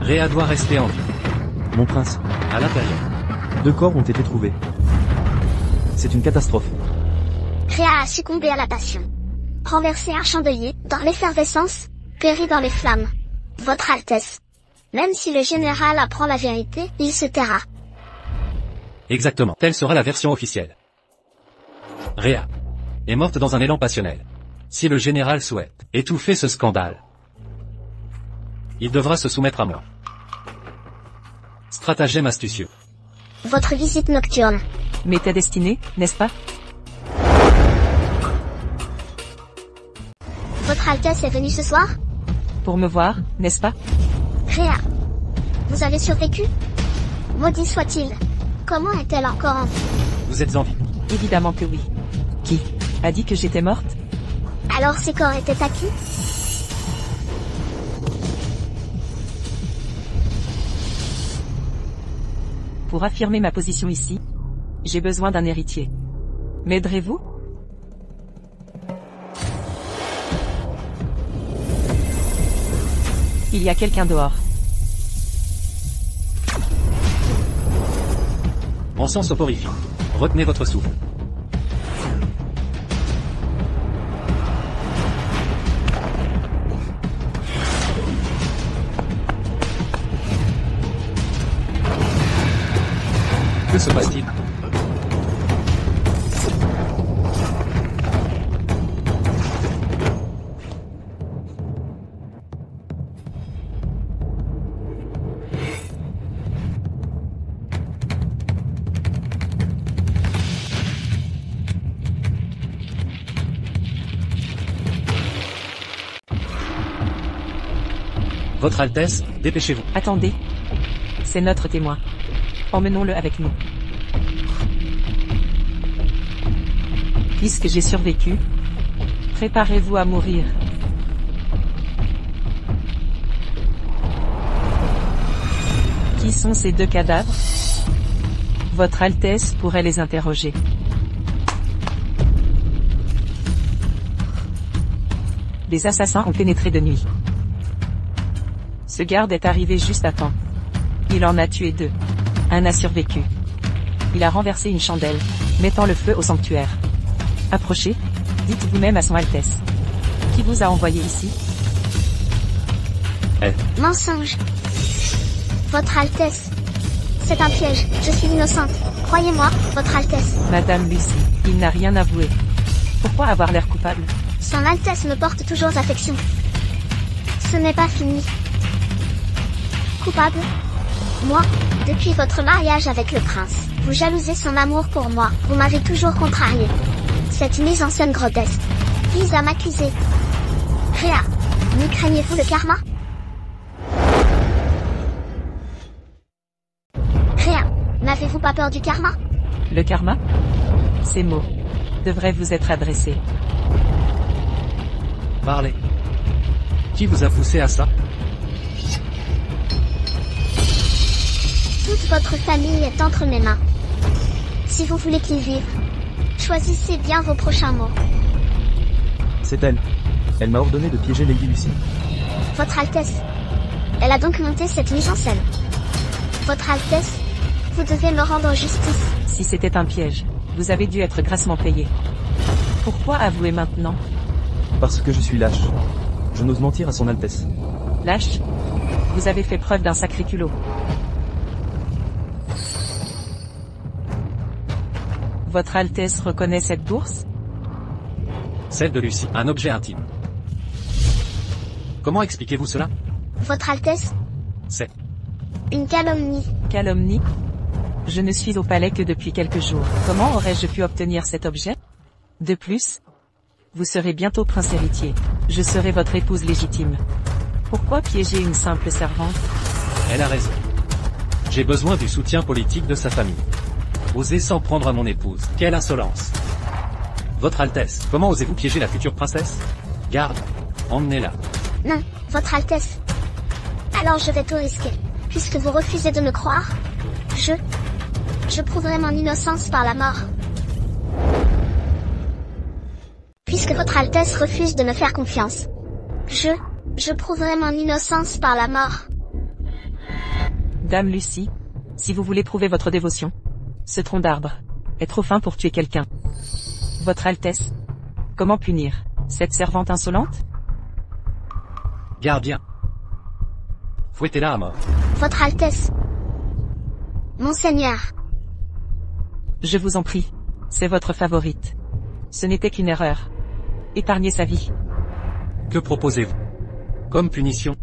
Rhea doit rester en vie. Mon prince, À l'intérieur. 2 corps ont été trouvés. C'est une catastrophe. Rhea a succombé à la passion. Renversé un chandelier, dans l'effervescence, péri dans les flammes. Votre Altesse. Même si le général apprend la vérité, il se taira. Exactement. Telle sera la version officielle. Rhea est morte dans un élan passionnel. Si le général souhaite étouffer ce scandale, il devra se soumettre à moi. Stratagème astucieux. Votre visite nocturne. Mais ta destinée, n'est-ce pas? Votre Altesse est venue ce soir? Pour me voir, n'est-ce pas? Rhea. Vous avez survécu? Maudit soit-il. Comment est-elle encore en vie? Vous êtes en vie. Évidemment que oui. Qui a dit que j'étais morte? Alors ces corps étaient à qui? Pour affirmer ma position ici, j'ai besoin d'un héritier. M'aiderez-vous? Il y a quelqu'un dehors. Encens soporifique. Retenez votre souffle. se passe-t-il? Votre Altesse, dépêchez-vous. Attendez. C'est notre témoin. Emmenons-le avec nous. Puisque j'ai survécu, préparez-vous à mourir. Qui sont ces deux cadavres? Votre Altesse pourrait les interroger. Des assassins ont pénétré de nuit. Ce garde est arrivé juste à temps. Il en a tué 2. Un a survécu. Il a renversé une chandelle, mettant le feu au sanctuaire. Approchez, dites vous-même à son Altesse. Qui vous a envoyé ici? Mensonge. Votre Altesse. C'est un piège, je suis innocente. Croyez-moi, Votre Altesse. Madame Lucie, il n'a rien avoué. Pourquoi avoir l'air coupable? Son Altesse me porte toujours affection. Ce n'est pas fini. Coupable? Moi, depuis votre mariage avec le prince, vous jalousez son amour pour moi, vous m'avez toujours contrarié. Cette mise en scène grotesque vise à m'accuser. Réa, ne craignez-vous le karma? Réa, n'avez-vous pas peur du karma? Le karma? Ces mots devraient vous être adressés. Parlez. Qui vous a poussé à ça? Toute votre famille est entre mes mains. Si vous voulez qu'ils vivent, choisissez bien vos prochains mots. C'est elle. Elle m'a ordonné de piéger Lady Lucie. Votre Altesse. Elle a donc monté cette mise en scène. Votre Altesse, vous devez me rendre justice. Si c'était un piège, vous avez dû être grassement payé. Pourquoi avouer maintenant? Parce que je suis lâche. Je n'ose mentir à son Altesse. Lâche? Vous avez fait preuve d'un sacré culot. Votre Altesse reconnaît cette bourse? Celle de Lucie, un objet intime. Comment expliquez-vous cela? Votre Altesse, C'est une calomnie. Calomnie? Je ne suis au palais que depuis quelques jours. Comment aurais-je pu obtenir cet objet? De plus, vous serez bientôt prince héritier. Je serai votre épouse légitime. Pourquoi piéger une simple servante? Elle a raison. J'ai besoin du soutien politique de sa famille. Osez s'en prendre à mon épouse. Quelle insolence! Votre Altesse, comment osez-vous piéger la future princesse? Garde, emmenez-la. Non, Votre Altesse. Alors je vais tout risquer. Puisque vous refusez de me croire, je prouverai mon innocence par la mort. Puisque Votre Altesse refuse de me faire confiance, je prouverai mon innocence par la mort. Dame Lucie, si vous voulez prouver votre dévotion, ce tronc d'arbre est trop fin pour tuer quelqu'un. Votre Altesse, comment punir cette servante insolente? Gardien. Fouettez-la à mort. Votre Altesse. Monseigneur. Je vous en prie, c'est votre favorite. Ce n'était qu'une erreur. Épargnez sa vie. Que proposez-vous? Comme punition?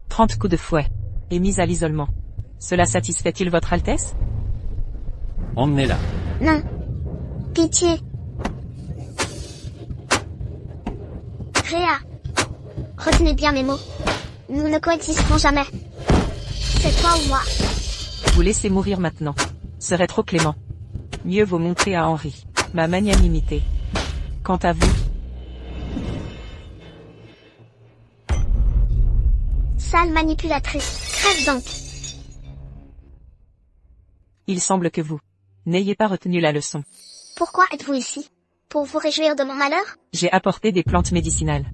30 coups de fouet, et mise à l'isolement. Cela satisfait-il Votre Altesse? Emmenez-la. Non. Pitié. Réa. Retenez bien mes mots. Nous ne coexisterons jamais. C'est toi ou moi. Vous laissez mourir maintenant. Serait trop clément. Mieux vaut montrer à Henri ma magnanimité. Quant à vous... Sale manipulatrice. Crève donc. Il semble que vous n'ayez pas retenu la leçon. Pourquoi êtes-vous ici? Pour vous réjouir de mon malheur? J'ai apporté des plantes médicinales.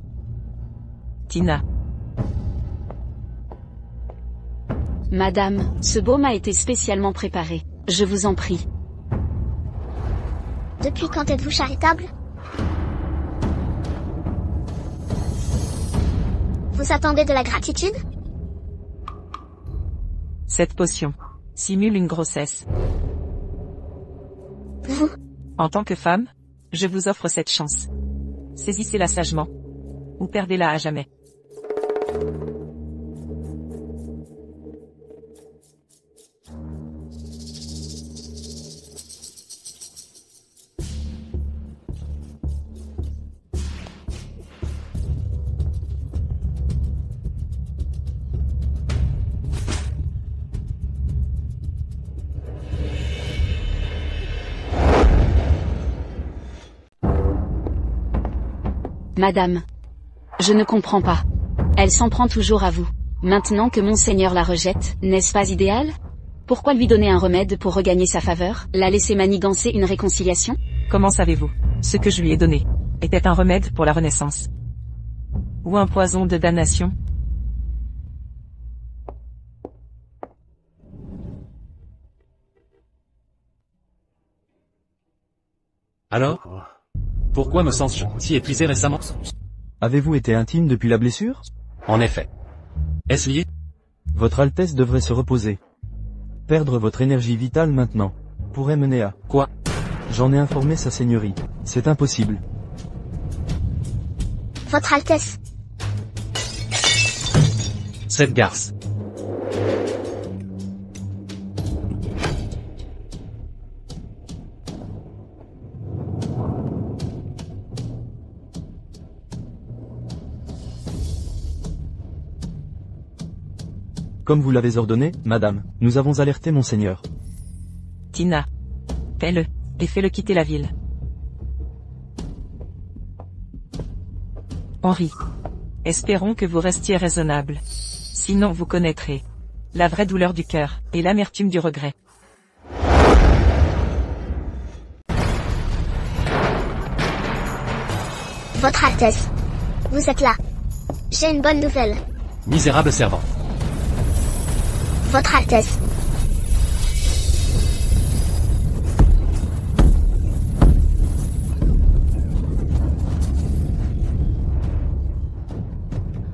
Tina. Madame, ce baume a été spécialement préparé. Je vous en prie. Depuis quand êtes-vous charitable? Vous attendez de la gratitude? Cette potion simule une grossesse. En tant que femme, je vous offre cette chance. Saisissez-la sagement. Ou perdez-la à jamais. Madame. Je ne comprends pas. Elle s'en prend toujours à vous. Maintenant que Monseigneur la rejette, n'est-ce pas idéal? Pourquoi lui donner un remède pour regagner sa faveur, la laisser manigancer une réconciliation? Comment savez-vous? Ce que je lui ai donné était un remède pour la renaissance. Ou un poison de damnation? Alors? Pourquoi me sens-je si épuisé récemment? Avez-vous été intime depuis la blessure? En effet. Est-ce lié? Votre Altesse devrait se reposer. Perdre votre énergie vitale maintenant pourrait mener à... Quoi? J'en ai informé sa seigneurie. C'est impossible. Votre Altesse. Cette garce. Comme vous l'avez ordonné, madame, nous avons alerté Monseigneur. Tina. Paie-le, et fais-le quitter la ville. Henri. Espérons que vous restiez raisonnable. Sinon vous connaîtrez la vraie douleur du cœur, et l'amertume du regret. Votre Altesse. Vous êtes là. J'ai une bonne nouvelle. Misérable servante. Votre Altesse.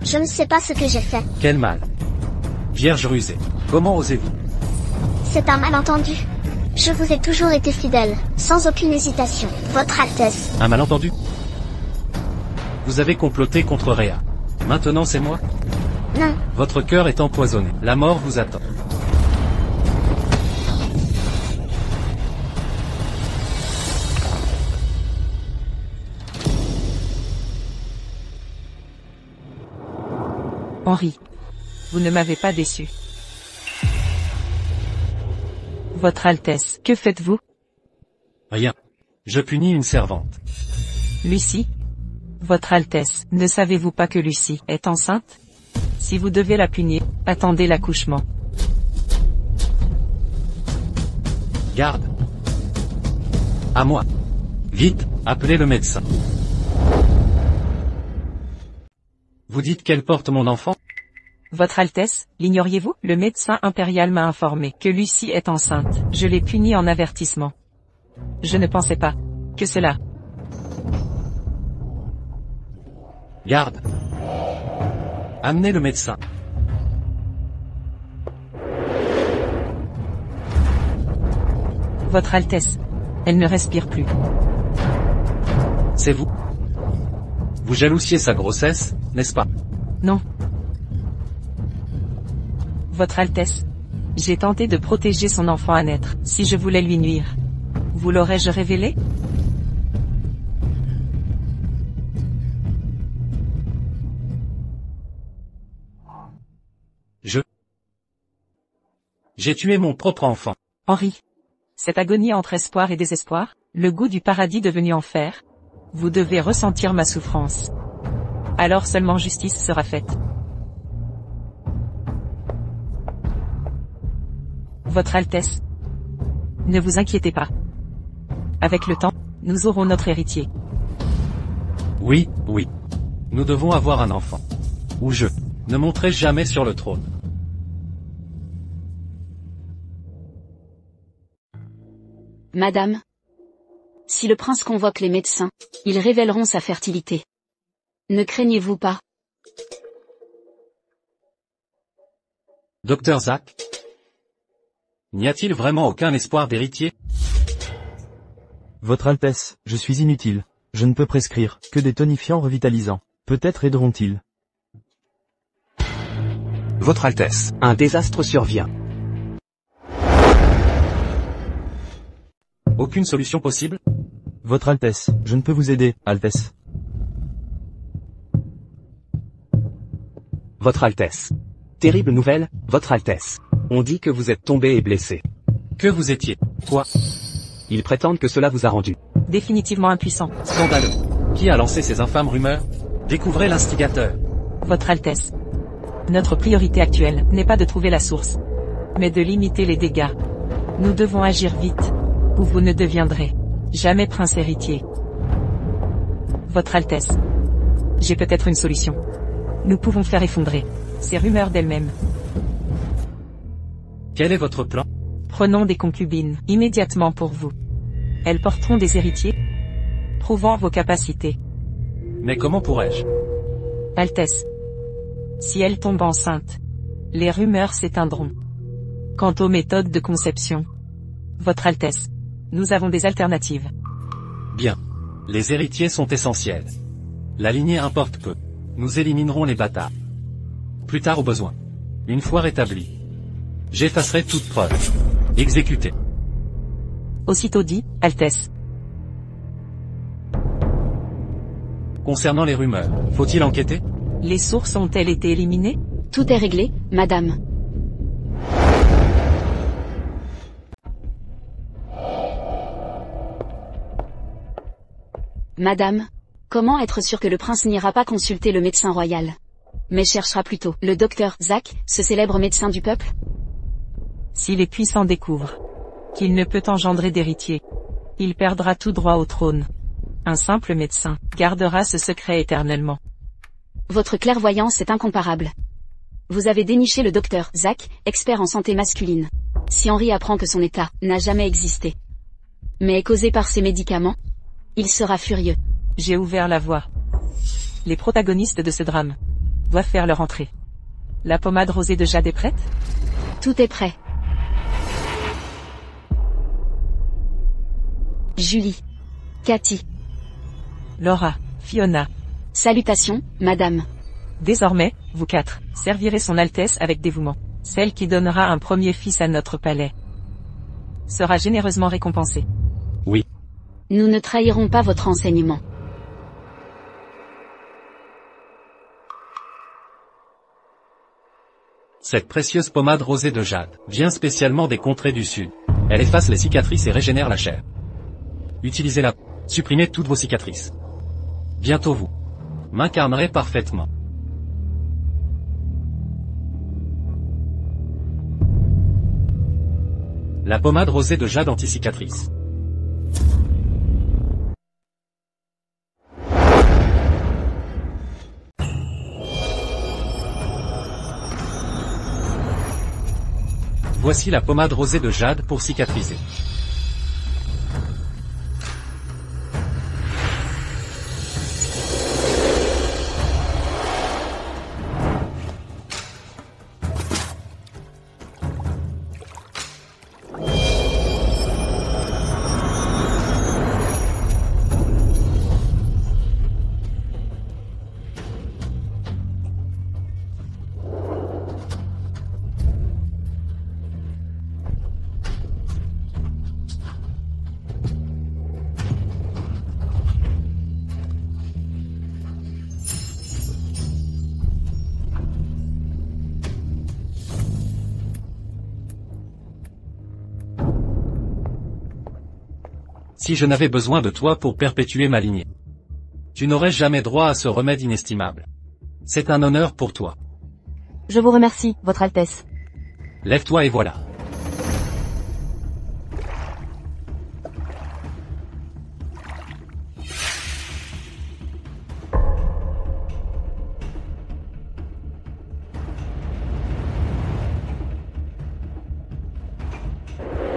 Je ne sais pas ce que j'ai fait. Quel mal. Vierge rusée. Comment osez-vous? C'est un malentendu. Je vous ai toujours été fidèle, sans aucune hésitation. Votre Altesse. Un malentendu? Vous avez comploté contre Réa. Maintenant c'est moi? Non. Votre cœur est empoisonné. La mort vous attend. Henri. Vous ne m'avez pas déçu. Votre Altesse, que faites-vous? Rien. Je punis une servante. Lucie? Votre Altesse, ne savez-vous pas que Lucie est enceinte? Si vous devez la punir, attendez l'accouchement. Garde. À moi. Vite, appelez le médecin. Vous dites qu'elle porte mon enfant? Votre Altesse, l'ignoriez-vous? Le médecin impérial m'a informé que Lucie est enceinte. Je l'ai punie en avertissement. Je ne pensais pas que cela. Garde. Amenez le médecin. Votre Altesse. Elle ne respire plus. C'est vous? Vous jalousiez sa grossesse, n'est-ce pas? Non. Votre Altesse. J'ai tenté de protéger son enfant à naître, si je voulais lui nuire. Vous l'aurais-je révélé? J'ai tué mon propre enfant. Henri. Cette agonie entre espoir et désespoir, le goût du paradis devenu enfer. Vous devez ressentir ma souffrance. Alors seulement justice sera faite. Votre Altesse. Ne vous inquiétez pas. Avec le temps, nous aurons notre héritier. Oui, oui. Nous devons avoir un enfant. Ou je ne monterai jamais sur le trône. Madame. Si le prince convoque les médecins, ils révéleront sa fertilité. Ne craignez-vous pas? Docteur Zach? N'y a-t-il vraiment aucun espoir d'héritier? Votre Altesse, je suis inutile. Je ne peux prescrire que des tonifiants revitalisants. Peut-être aideront-ils. Votre Altesse. Un désastre survient. Aucune solution possible? Votre Altesse, je ne peux vous aider, Altesse. Votre Altesse. Terrible nouvelle, Votre Altesse. On dit que vous êtes tombé et blessé. Que vous étiez? Quoi? Ils prétendent que cela vous a rendu Définitivement impuissant. Scandaleux. Qui a lancé ces infâmes rumeurs? Découvrez l'instigateur. Votre Altesse. Notre priorité actuelle n'est pas de trouver la source, mais de limiter les dégâts. Nous devons agir vite, ou vous ne deviendrez jamais prince héritier. Votre Altesse. J'ai peut-être une solution. Nous pouvons faire effondrer ces rumeurs d'elles-mêmes. Quel est votre plan? Prenons des concubines immédiatement pour vous. Elles porteront des héritiers, prouvant vos capacités. Mais comment pourrais-je? Altesse. Si elles tombent enceintes, les rumeurs s'éteindront. Quant aux méthodes de conception, Votre Altesse, nous avons des alternatives. Bien. Les héritiers sont essentiels. La lignée importe peu. Nous éliminerons les bâtards. Plus tard au besoin. Une fois rétabli, j'effacerai toute preuve. Exécuté. Aussitôt dit, Altesse. Concernant les rumeurs, faut-il enquêter? Les sources ont-elles été éliminées? Tout est réglé, madame. Madame, comment être sûr que le prince n'ira pas consulter le médecin royal, mais cherchera plutôt le docteur Zach, ce célèbre médecin du peuple? Si les puissants découvrent qu'il ne peut engendrer d'héritier, il perdra tout droit au trône. Un simple médecin gardera ce secret éternellement. Votre clairvoyance est incomparable. Vous avez déniché le docteur Zach, expert en santé masculine. Si Henri apprend que son état n'a jamais existé, mais est causé par ces médicaments, il sera furieux. J'ai ouvert la voie. Les protagonistes de ce drame doivent faire leur entrée. La pommade rosée de Jade est prête? Tout est prêt. Julie. Cathy. Laura, Fiona. Salutations, madame. Désormais, vous quatre, servirez son Altesse avec dévouement. Celle qui donnera un premier fils à notre palais sera généreusement récompensée. Oui. Nous ne trahirons pas votre enseignement. Cette précieuse pommade rosée de Jade vient spécialement des contrées du Sud. Elle efface les cicatrices et régénère la chair. Utilisez-la. Supprimez toutes vos cicatrices. Bientôt vous m'incarnerez parfaitement. La pommade rosée de Jade anti-cicatrice. Voici la pommade rosée de Jade pour cicatriser. Si je n'avais besoin de toi pour perpétuer ma lignée, tu n'aurais jamais droit à ce remède inestimable. C'est un honneur pour toi. Je vous remercie, Votre Altesse. Lève-toi et voilà.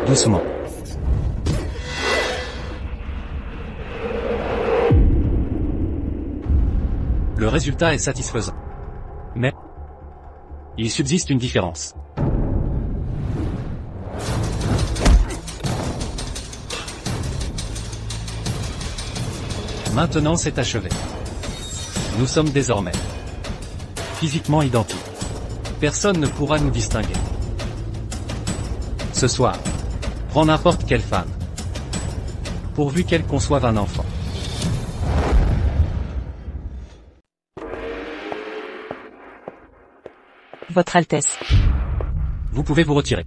Doucement. Le résultat est satisfaisant. Mais il subsiste une différence. Maintenant c'est achevé. Nous sommes désormais physiquement identiques. Personne ne pourra nous distinguer. Ce soir, prends n'importe quelle femme, pourvu qu'elle conçoive un enfant. Votre Altesse. Vous pouvez vous retirer.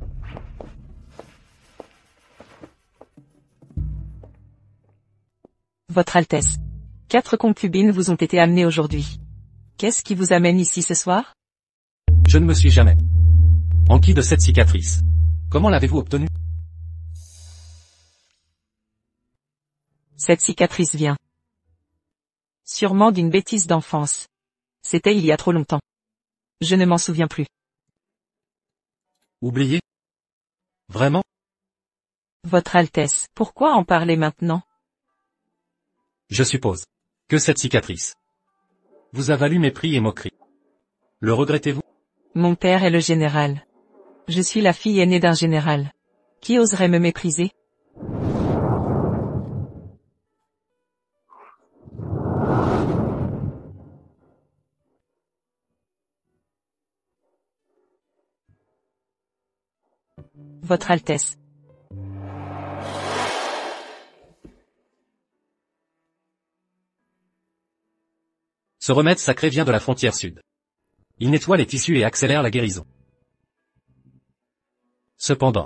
Votre Altesse. 4 concubines vous ont été amenées aujourd'hui. Qu'est-ce qui vous amène ici ce soir? Je ne me suis jamais enquis de cette cicatrice. Comment l'avez-vous obtenue? Cette cicatrice vient sûrement d'une bêtise d'enfance. C'était il y a trop longtemps. Je ne m'en souviens plus. Oublié? Vraiment? Votre Altesse, pourquoi en parler maintenant? Je suppose que cette cicatrice vous a valu mépris et moquerie. Le regrettez-vous? Mon père est le général. Je suis la fille aînée d'un général. Qui oserait me mépriser? Votre Altesse. Ce remède sacré vient de la frontière sud. Il nettoie les tissus et accélère la guérison. Cependant,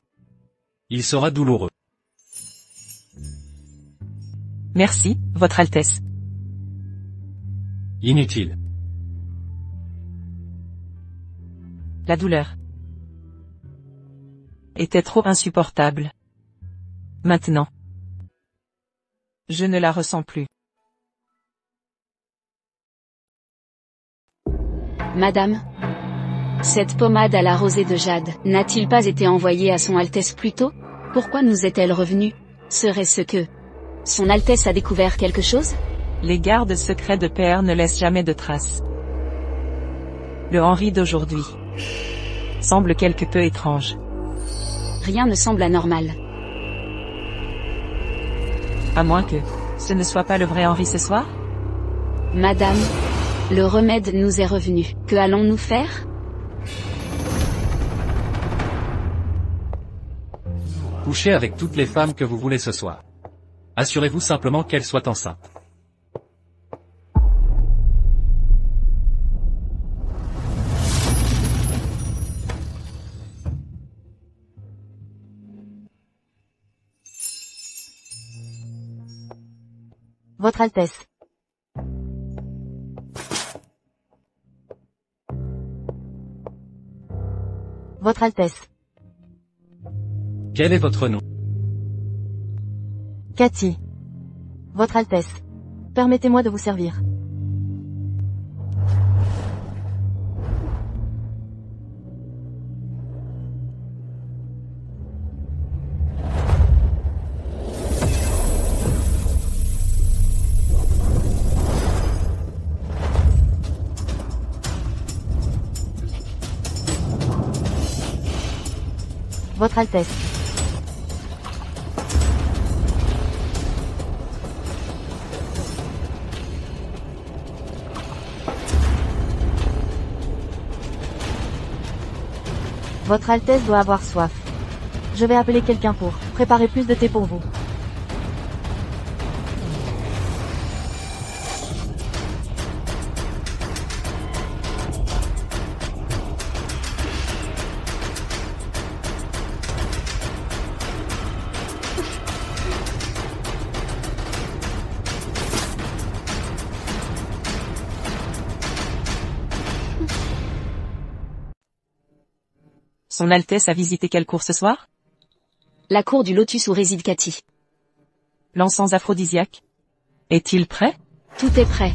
il sera douloureux. Merci, Votre Altesse. Inutile. La douleur était trop insupportable. Maintenant, je ne la ressens plus. Madame, cette pommade à la rosée de jade n'a-t-il pas été envoyée à son Altesse plus tôt? Pourquoi nous est-elle revenue? Serait-ce que son Altesse a découvert quelque chose? Les gardes secrets de père ne laissent jamais de traces. Le Henri d'aujourd'hui semble quelque peu étrange. Rien ne semble anormal. À moins que ce ne soit pas le vrai Henri ce soir? Madame, le remède nous est revenu. Que allons-nous faire? Couchez avec toutes les femmes que vous voulez ce soir. Assurez-vous simplement qu'elles soient enceintes. Votre Altesse. Votre Altesse. Quel est votre nom? Cathy. Votre Altesse. Permettez-moi de vous servir. Votre Altesse. Votre Altesse doit avoir soif. Je vais appeler quelqu'un pour préparer plus de thé pour vous. Son Altesse a visité quelle cour ce soir? La cour du Lotus où réside Cathy. L'encens aphrodisiaque est-il prêt? Tout est prêt.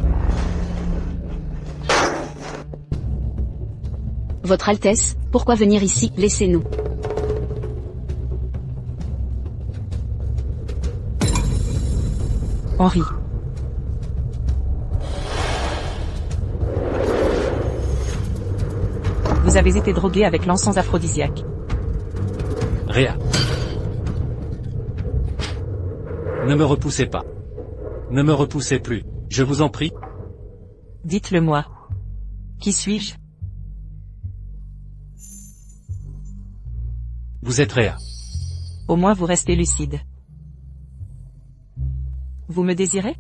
Votre Altesse, pourquoi venir ici? Laissez-nous. Henri. Vous avez été drogué avec l'encens aphrodisiaque. Réa. Ne me repoussez pas. Ne me repoussez plus, je vous en prie. Dites-le moi. Qui suis-je? Vous êtes Rhea. Au moins vous restez lucide. Vous me désirez?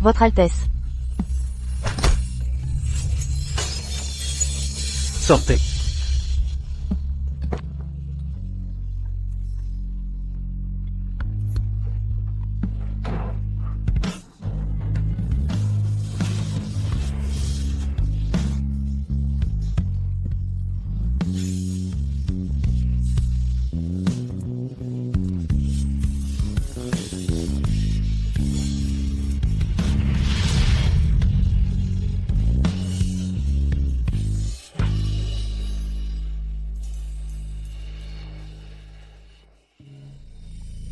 Votre Altesse. Sortez.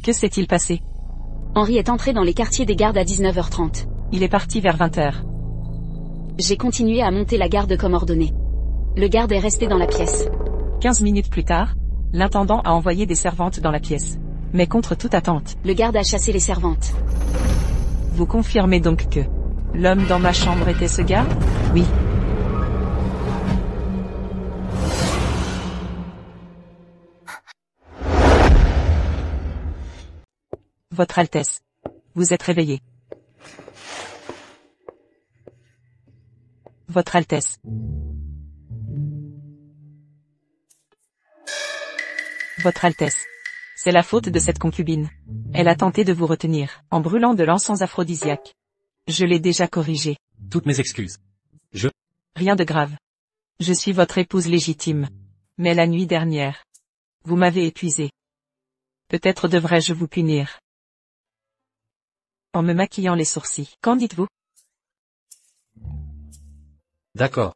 Que s'est-il passé? Henri est entré dans les quartiers des gardes à 19h30. Il est parti vers 20h. J'ai continué à monter la garde comme ordonné. Le garde est resté dans la pièce. 15 minutes plus tard, l'intendant a envoyé des servantes dans la pièce. Mais contre toute attente. Le garde a chassé les servantes. Vous confirmez donc que l'homme dans ma chambre était ce garde? Oui. Votre Altesse. Vous êtes réveillé. Votre Altesse. Votre Altesse. C'est la faute de cette concubine. Elle a tenté de vous retenir, en brûlant de l'encens aphrodisiaque. Je l'ai déjà corrigé. Toutes mes excuses. Rien de grave. Je suis votre épouse légitime. Mais la nuit dernière, vous m'avez épuisé. Peut-être devrais-je vous punir. En me maquillant les sourcils. Qu'en dites-vous? D'accord.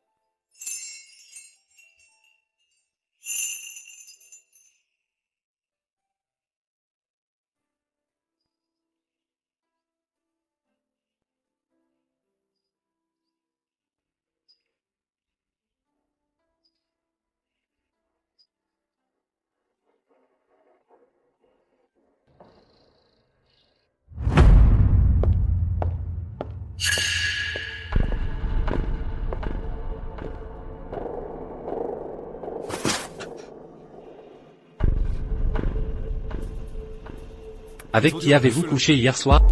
Avec qui avez-vous couché hier soir?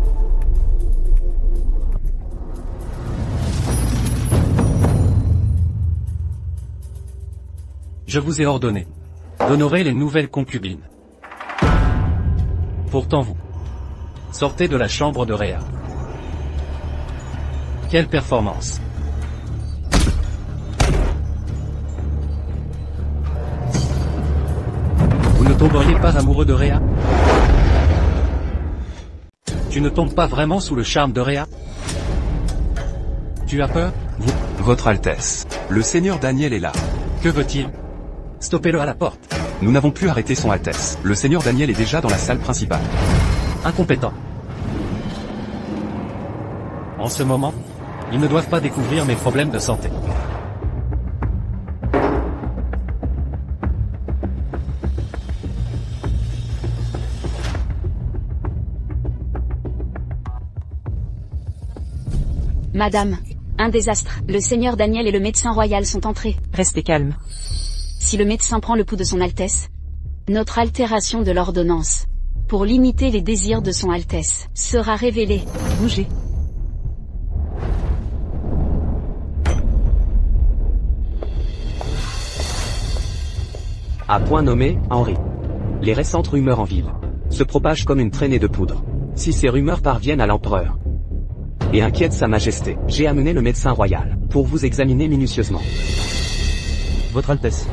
Je vous ai ordonné d'honorer les nouvelles concubines. Pourtant vous sortez de la chambre de Rhea. Quelle performance! Vous ne tomberiez pas amoureux de Rhea? Tu ne tombes pas vraiment sous le charme de Rhea? Tu as peur? Votre Altesse. Le Seigneur Daniel est là. Que veut-il? Stoppez-le à la porte. Nous n'avons plus arrêté son Altesse. Le Seigneur Daniel est déjà dans la salle principale. Incompétent. En ce moment, ils ne doivent pas découvrir mes problèmes de santé. Madame, un désastre. Le seigneur Daniel et le médecin royal sont entrés. Restez calme. Si le médecin prend le pouls de son Altesse, notre altération de l'ordonnance, pour limiter les désirs de son Altesse, sera révélée. Bougez. À point nommé, Henri. Les récentes rumeurs en ville se propagent comme une traînée de poudre. Si ces rumeurs parviennent à l'empereur et inquiètent sa majesté, j'ai amené le médecin royal pour vous examiner minutieusement. Votre Altesse.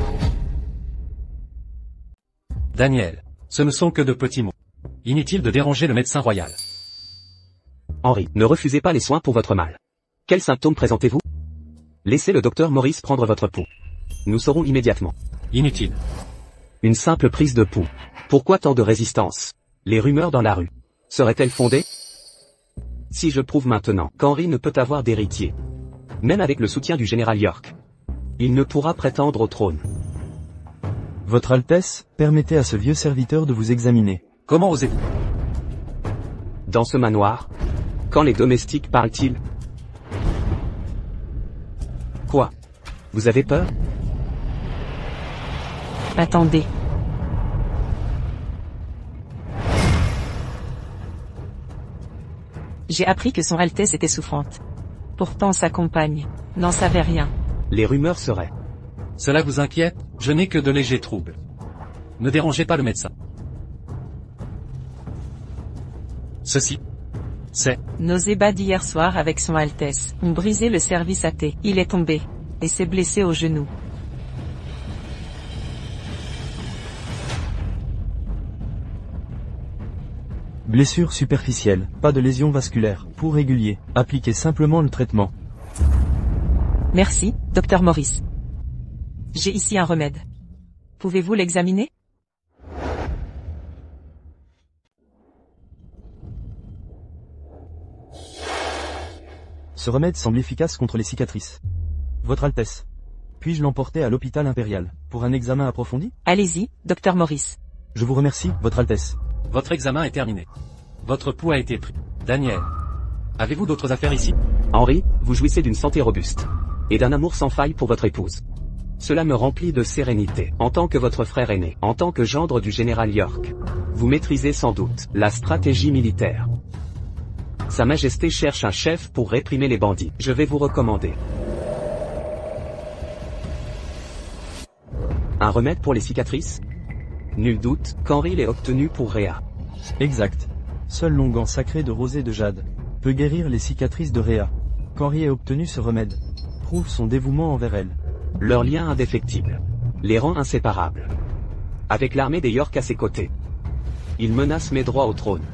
Daniel, ce ne sont que de petits mots. Inutile de déranger le médecin royal. Henri, ne refusez pas les soins pour votre mal. Quels symptômes présentez-vous? Laissez le docteur Maurice prendre votre pouls. Nous saurons immédiatement. Inutile. Une simple prise de pouls. Pourquoi tant de résistance? Les rumeurs dans la rue seraient-elles fondées? Si je prouve maintenant qu'Henri ne peut avoir d'héritier, même avec le soutien du général York, il ne pourra prétendre au trône. Votre Altesse, permettez à ce vieux serviteur de vous examiner. Comment osez-vous? Dans ce manoir, quand les domestiques parlent-ils? Quoi? Vous avez peur? Attendez. J'ai appris que son Altesse était souffrante. Pourtant sa compagne n'en savait rien. Les rumeurs seraient. Cela vous inquiète? Je n'ai que de légers troubles. Ne dérangez pas le médecin. Ceci, c'est... Nos ébats d'hier soir avec son Altesse ont brisé le service à thé. Il est tombé et s'est blessé au genou. Blessure superficielle, pas de lésion vasculaire, pouls régulier, appliquez simplement le traitement. Merci, docteur Maurice. J'ai ici un remède. Pouvez-vous l'examiner? Ce remède semble efficace contre les cicatrices. Votre Altesse. Puis-je l'emporter à l'hôpital impérial, pour un examen approfondi? Allez-y, docteur Maurice. Je vous remercie, Votre Altesse. Votre examen est terminé. Votre pouls a été pris. Daniel, avez-vous d'autres affaires ici? Henri, vous jouissez d'une santé robuste et d'un amour sans faille pour votre épouse. Cela me remplit de sérénité. En tant que votre frère aîné, en tant que gendre du général York, vous maîtrisez sans doute la stratégie militaire. Sa Majesté cherche un chef pour réprimer les bandits. Je vais vous recommander un remède pour les cicatrices? Nul doute qu'Henri l'ait obtenu pour Réa. Exact. Seul l'onguent sacré de rosée de jade peut guérir les cicatrices de Réa. Qu'Henri ait obtenu ce remède prouve son dévouement envers elle. Leur lien indéfectible les rend inséparables. Avec l'armée des York à ses côtés, il menace mes droits au trône.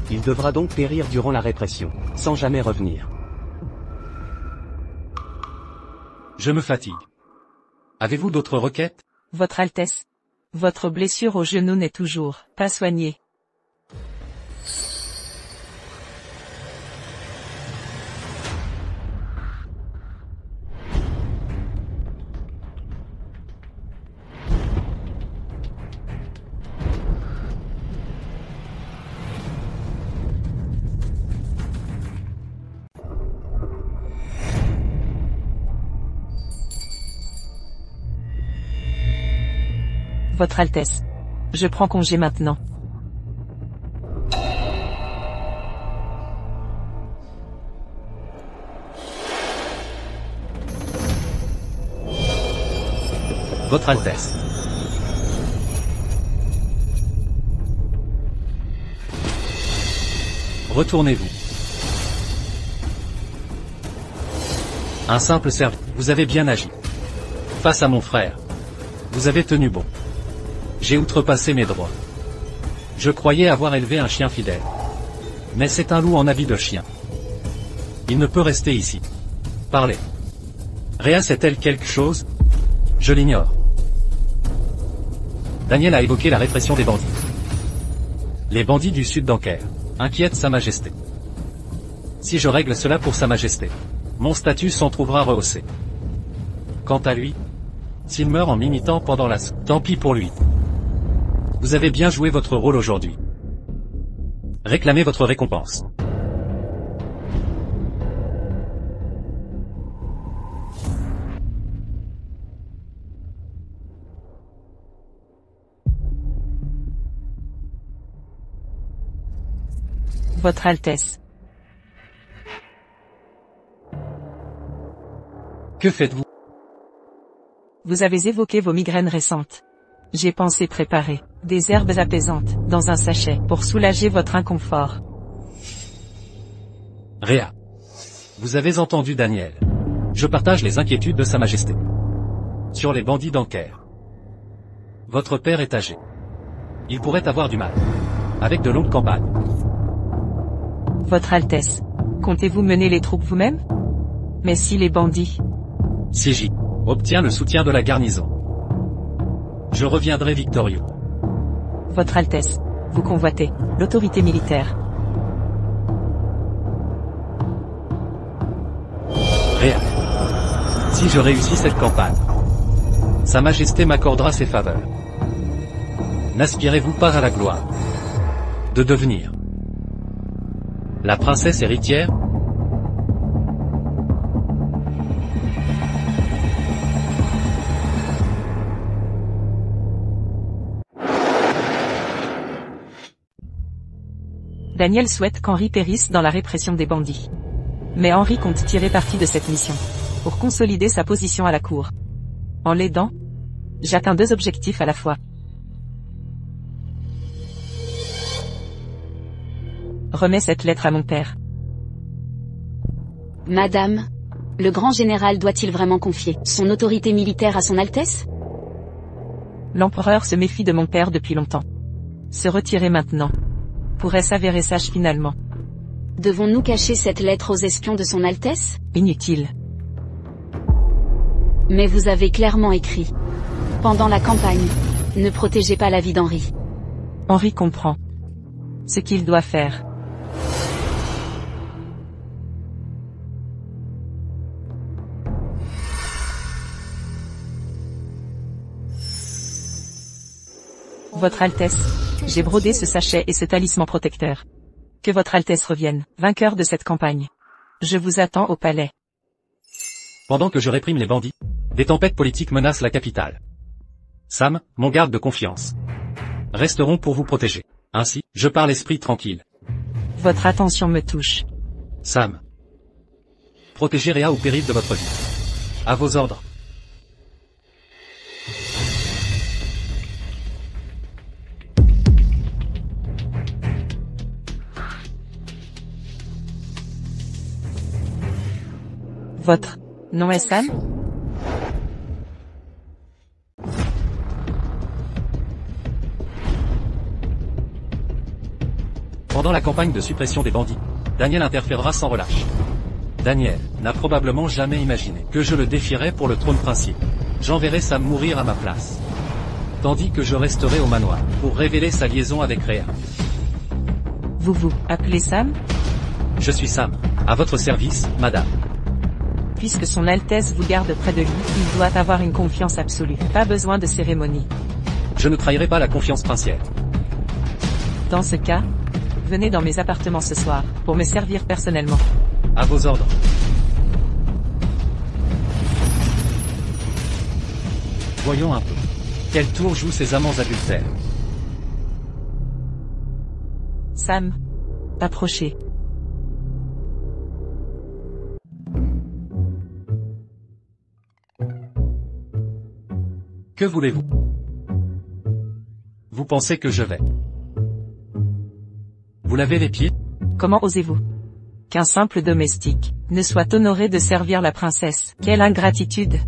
Il devra donc périr durant la répression, sans jamais revenir. Je me fatigue. Avez-vous d'autres requêtes? Votre Altesse. Votre blessure au genou n'est toujours pas soignée. Votre Altesse. Je prends congé maintenant. Votre Altesse. Retournez-vous. Un simple service. Vous avez bien agi. Face à mon frère. Vous avez tenu bon. J'ai outrepassé mes droits. Je croyais avoir élevé un chien fidèle. Mais c'est un loup en habit de chien. Il ne peut rester ici. Parlez. Réa sait-elle quelque chose? Je l'ignore. Daniel a évoqué la répression des bandits. Les bandits du sud d'Anker inquiètent Sa Majesté. Si je règle cela pour Sa Majesté, mon statut s'en trouvera rehaussé. Quant à lui, s'il meurt en m'imitant pendant la... Tant pis pour lui. Vous avez bien joué votre rôle aujourd'hui. Réclamez votre récompense. Votre Altesse. Que faites-vous? Vous avez évoqué vos migraines récentes. J'ai pensé préparer des herbes apaisantes dans un sachet pour soulager votre inconfort. Réa. Vous avez entendu Daniel. Je partage les inquiétudes de Sa Majesté. Sur les bandits d'Anker. Votre père est âgé. Il pourrait avoir du mal. Avec de longues campagnes. Votre Altesse, comptez-vous mener les troupes vous-même? Mais si les bandits... Sigi obtient le soutien de la garnison. Je reviendrai victorieux. Votre Altesse, vous convoitez l'autorité militaire. Réa. Si je réussis cette campagne, Sa Majesté m'accordera ses faveurs. N'aspirez-vous pas à la gloire de devenir la princesse héritière? Daniel souhaite qu'Henri périsse dans la répression des bandits. Mais Henri compte tirer parti de cette mission pour consolider sa position à la cour. En l'aidant, j'atteins 2 objectifs à la fois. Remets cette lettre à mon père. Madame, le grand général doit-il vraiment confier son autorité militaire à son Altesse? L'empereur se méfie de mon père depuis longtemps. Se retirer maintenant pourrait s'avérer sage finalement. Devons-nous cacher cette lettre aux espions de son Altesse? Inutile. Mais vous avez clairement écrit. Pendant la campagne, ne protégez pas la vie d'Henri. Henri comprend ce qu'il doit faire. Votre Altesse, j'ai brodé ce sachet et ce talisman protecteur. Que votre Altesse revienne, vainqueur de cette campagne. Je vous attends au palais. Pendant que je réprime les bandits, des tempêtes politiques menacent la capitale. Sam, mon garde de confiance, resteront pour vous protéger. Ainsi, je pars l'esprit tranquille. Votre attention me touche. Sam, protégez Réa au péril de votre vie. À vos ordres. Votre nom est Sam? Pendant la campagne de suppression des bandits, Daniel interférera sans relâche. Daniel n'a probablement jamais imaginé que je le défierais pour le trône principal. J'enverrai Sam mourir à ma place. Tandis que je resterai au manoir pour révéler sa liaison avec Réa. Vous vous appelez Sam? Je suis Sam, à votre service, madame. Puisque son Altesse vous garde près de lui, il doit avoir une confiance absolue. Pas besoin de cérémonie. Je ne trahirai pas la confiance princière. Dans ce cas, venez dans mes appartements ce soir, pour me servir personnellement. À vos ordres. Voyons un peu. Quel tour jouent ces amants adultères? Sam, approchez. Que voulez-vous? Vous pensez que je vais vous laver les pieds? Comment osez-vous? Qu'un simple domestique ne soit honoré de servir la princesse. Quelle ingratitude!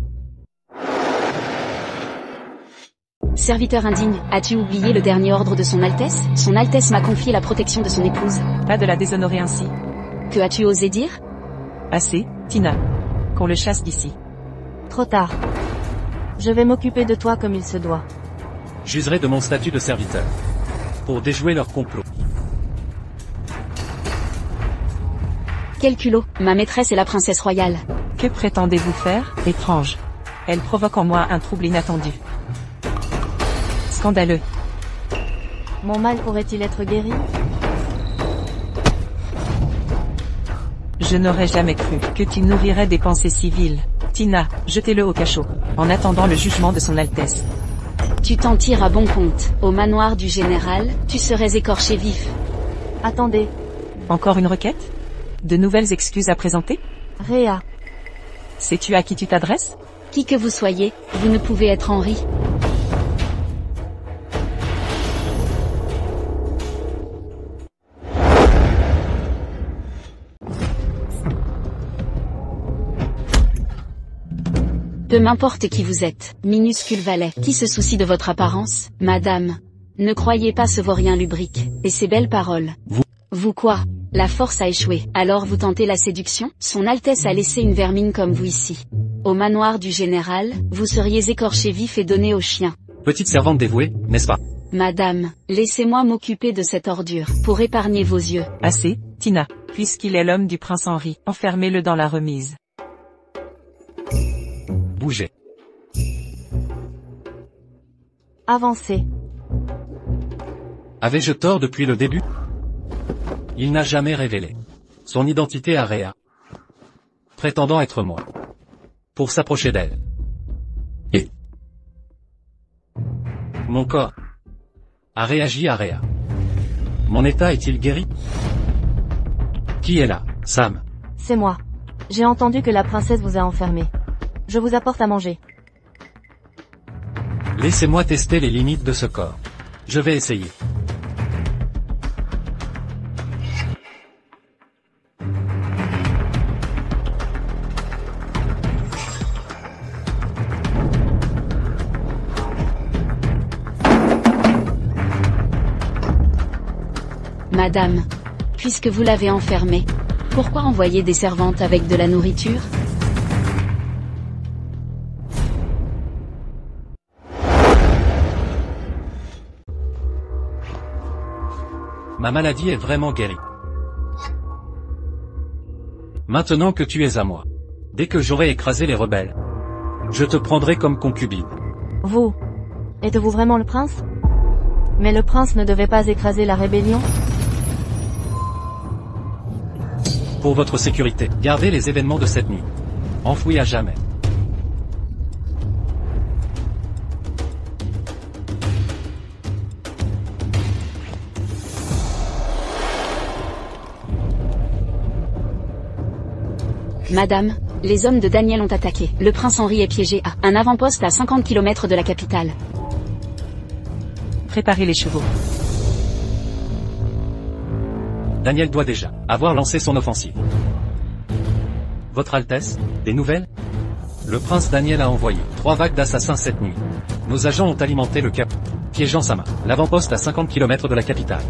Serviteur indigne, as-tu oublié le dernier ordre de son Altesse? Son Altesse m'a confié la protection de son épouse. Pas de la déshonorer ainsi. Que as-tu osé dire? Assez, Tina. Qu'on le chasse d'ici. Trop tard. Je vais m'occuper de toi comme il se doit. J'userai de mon statut de serviteur pour déjouer leur complot. Quel culot, ma maîtresse est la princesse royale. Que prétendez-vous faire, étrange? Elle provoque en moi un trouble inattendu. Scandaleux. Mon mal pourrait-il être guéri? Je n'aurais jamais cru que tu nourrirais des pensées civiles. Tina, jetez-le au cachot, en attendant le jugement de son Altesse. Tu t'en tires à bon compte. Au manoir du général, tu serais écorché vif. Attendez. Encore une requête? De nouvelles excuses à présenter? Réa. Sais-tu à qui tu t'adresses? Qui que vous soyez, vous ne pouvez être Henri. Peu m'importe qui vous êtes, minuscule valet, qui se soucie de votre apparence, madame. Ne croyez pas ce vaurien lubrique, et ces belles paroles. Vous quoi? La force a échoué, alors vous tentez la séduction? Son Altesse a laissé une vermine comme vous ici. Au manoir du général, vous seriez écorché vif et donné aux chiens. Petite servante dévouée, n'est-ce pas? Madame, laissez-moi m'occuper de cette ordure, pour épargner vos yeux. Assez, Tina. Puisqu'il est l'homme du prince Henri, enfermez-le dans la remise. Bougez. Avancez. Avais-je tort depuis le début? Il n'a jamais révélé son identité à Réa, prétendant être moi, pour s'approcher d'elle. Et mon corps a réagi à Réa. Mon état est-il guéri? Qui est là, Sam? C'est moi. J'ai entendu que la princesse vous a enfermé. Je vous apporte à manger. Laissez-moi tester les limites de ce corps. Je vais essayer. Madame, puisque vous l'avez enfermé, pourquoi envoyer des servantes avec de la nourriture? Ma maladie est vraiment guérie. Maintenant que tu es à moi, dès que j'aurai écrasé les rebelles, je te prendrai comme concubine. Vous. Êtes-vous vraiment le prince? Mais le prince ne devait pas écraser la rébellion? Pour votre sécurité, gardez les événements de cette nuit enfouis à jamais. Madame, les hommes de Daniel ont attaqué. Le prince Henri est piégé à un avant-poste à 50 km de la capitale. Préparez les chevaux. Daniel doit déjà avoir lancé son offensive. Votre Altesse, des nouvelles? Le prince Daniel a envoyé 3 vagues d'assassins cette nuit. Nos agents ont alimenté le cap, piégeant Sama, l'avant-poste à 50 km de la capitale.